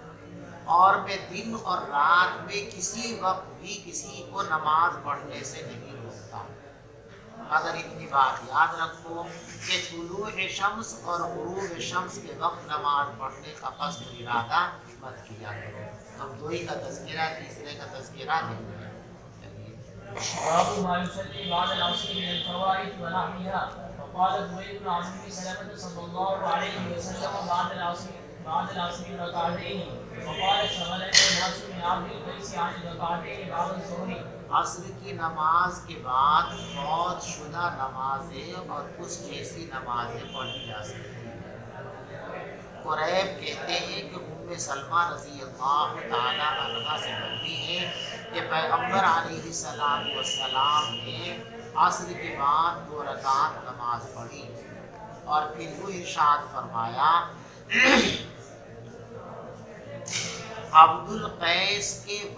اور میں دن اور رات میں کسی وقت بھی کسی کو نماز پڑھنے سے نہیں روکتا۔ مگر اتنی بات یاد رکھو کہ طلوع شمس اور غروب شمس کے وقت نماز پڑھنے کا قصد ارادہ مت کیا کرو، ہم 2 ہی کا تذکرہ، تیسرے کا تذکرہ نہیں ہے۔ باب ما يصلي بعد العصر من الفوائد ونحوها. وقال زبير بن عبد سلمة صلى الله عليه وسلم بعد العصر ركعتين. وقال شغلني الناس من عبد القيس عن الركعتين بعد الظهر. عصر کی نماز کے بعد فوت شدہ نمازیں اور اس جیسی نمازیں پڑھی جا سکتی ہیں۔ قریب کہتے ہیں کہ ام سلمہ رضی اللہ تعالیٰ عنہ سے مروی ہے کہ پیغمبر علیہ السلام نے عصر کے بعد 2 رکعت نماز پڑھی اور پھر وہ ارشاد فرمایا عبد القیس کے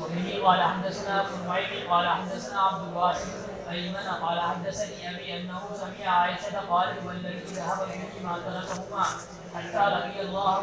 وبه قال حدثنا ابو نعيم قال حدثنا عبد الوارث ايمن قال حدثني ابي انه سمع عائشه قالت والذي ذهب به ما تركهما حتى لقي الله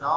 9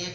1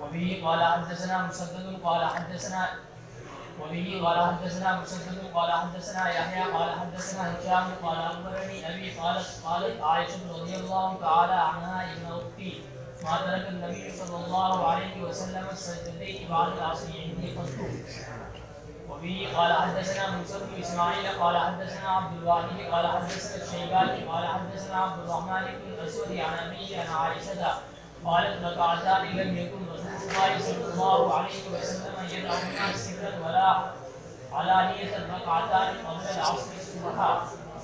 وبه قال حدثنا مسدد قال حدثنا قال حدثنا يحيى قال حدثنا هشام قال أخبرني أبي قالت عائشة رضي الله تعالى عنها إن أختي ما ترك النبي صلى الله عليه وسلم السجدتين بعد العصر عندي قط. وبه قال حدثنا موسى بن إسماعيل قال حدثنا عبد الواحد قال حدثنا الشيباني قال حدثنا عبد الرحمن بن الأسود عن أبيه عن عائشة قالت ركعتان لم يكن رسول الله صلى الله عليه وسلم يدعهما سرا ولا علانية ركعتان قبل العصر الصبح.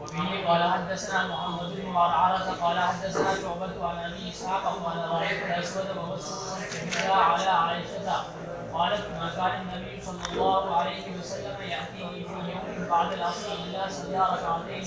وبه قال حدثنا محمد بن عرعرة قال حدثنا شعبة عن أبي إسحاق قال رأيت الأسود ومسروقا شهدا على عائشة قالت ما كان النبي صلى الله عليه وسلم يأتيني في يوم بعد العصر إلا صلى ركعتين.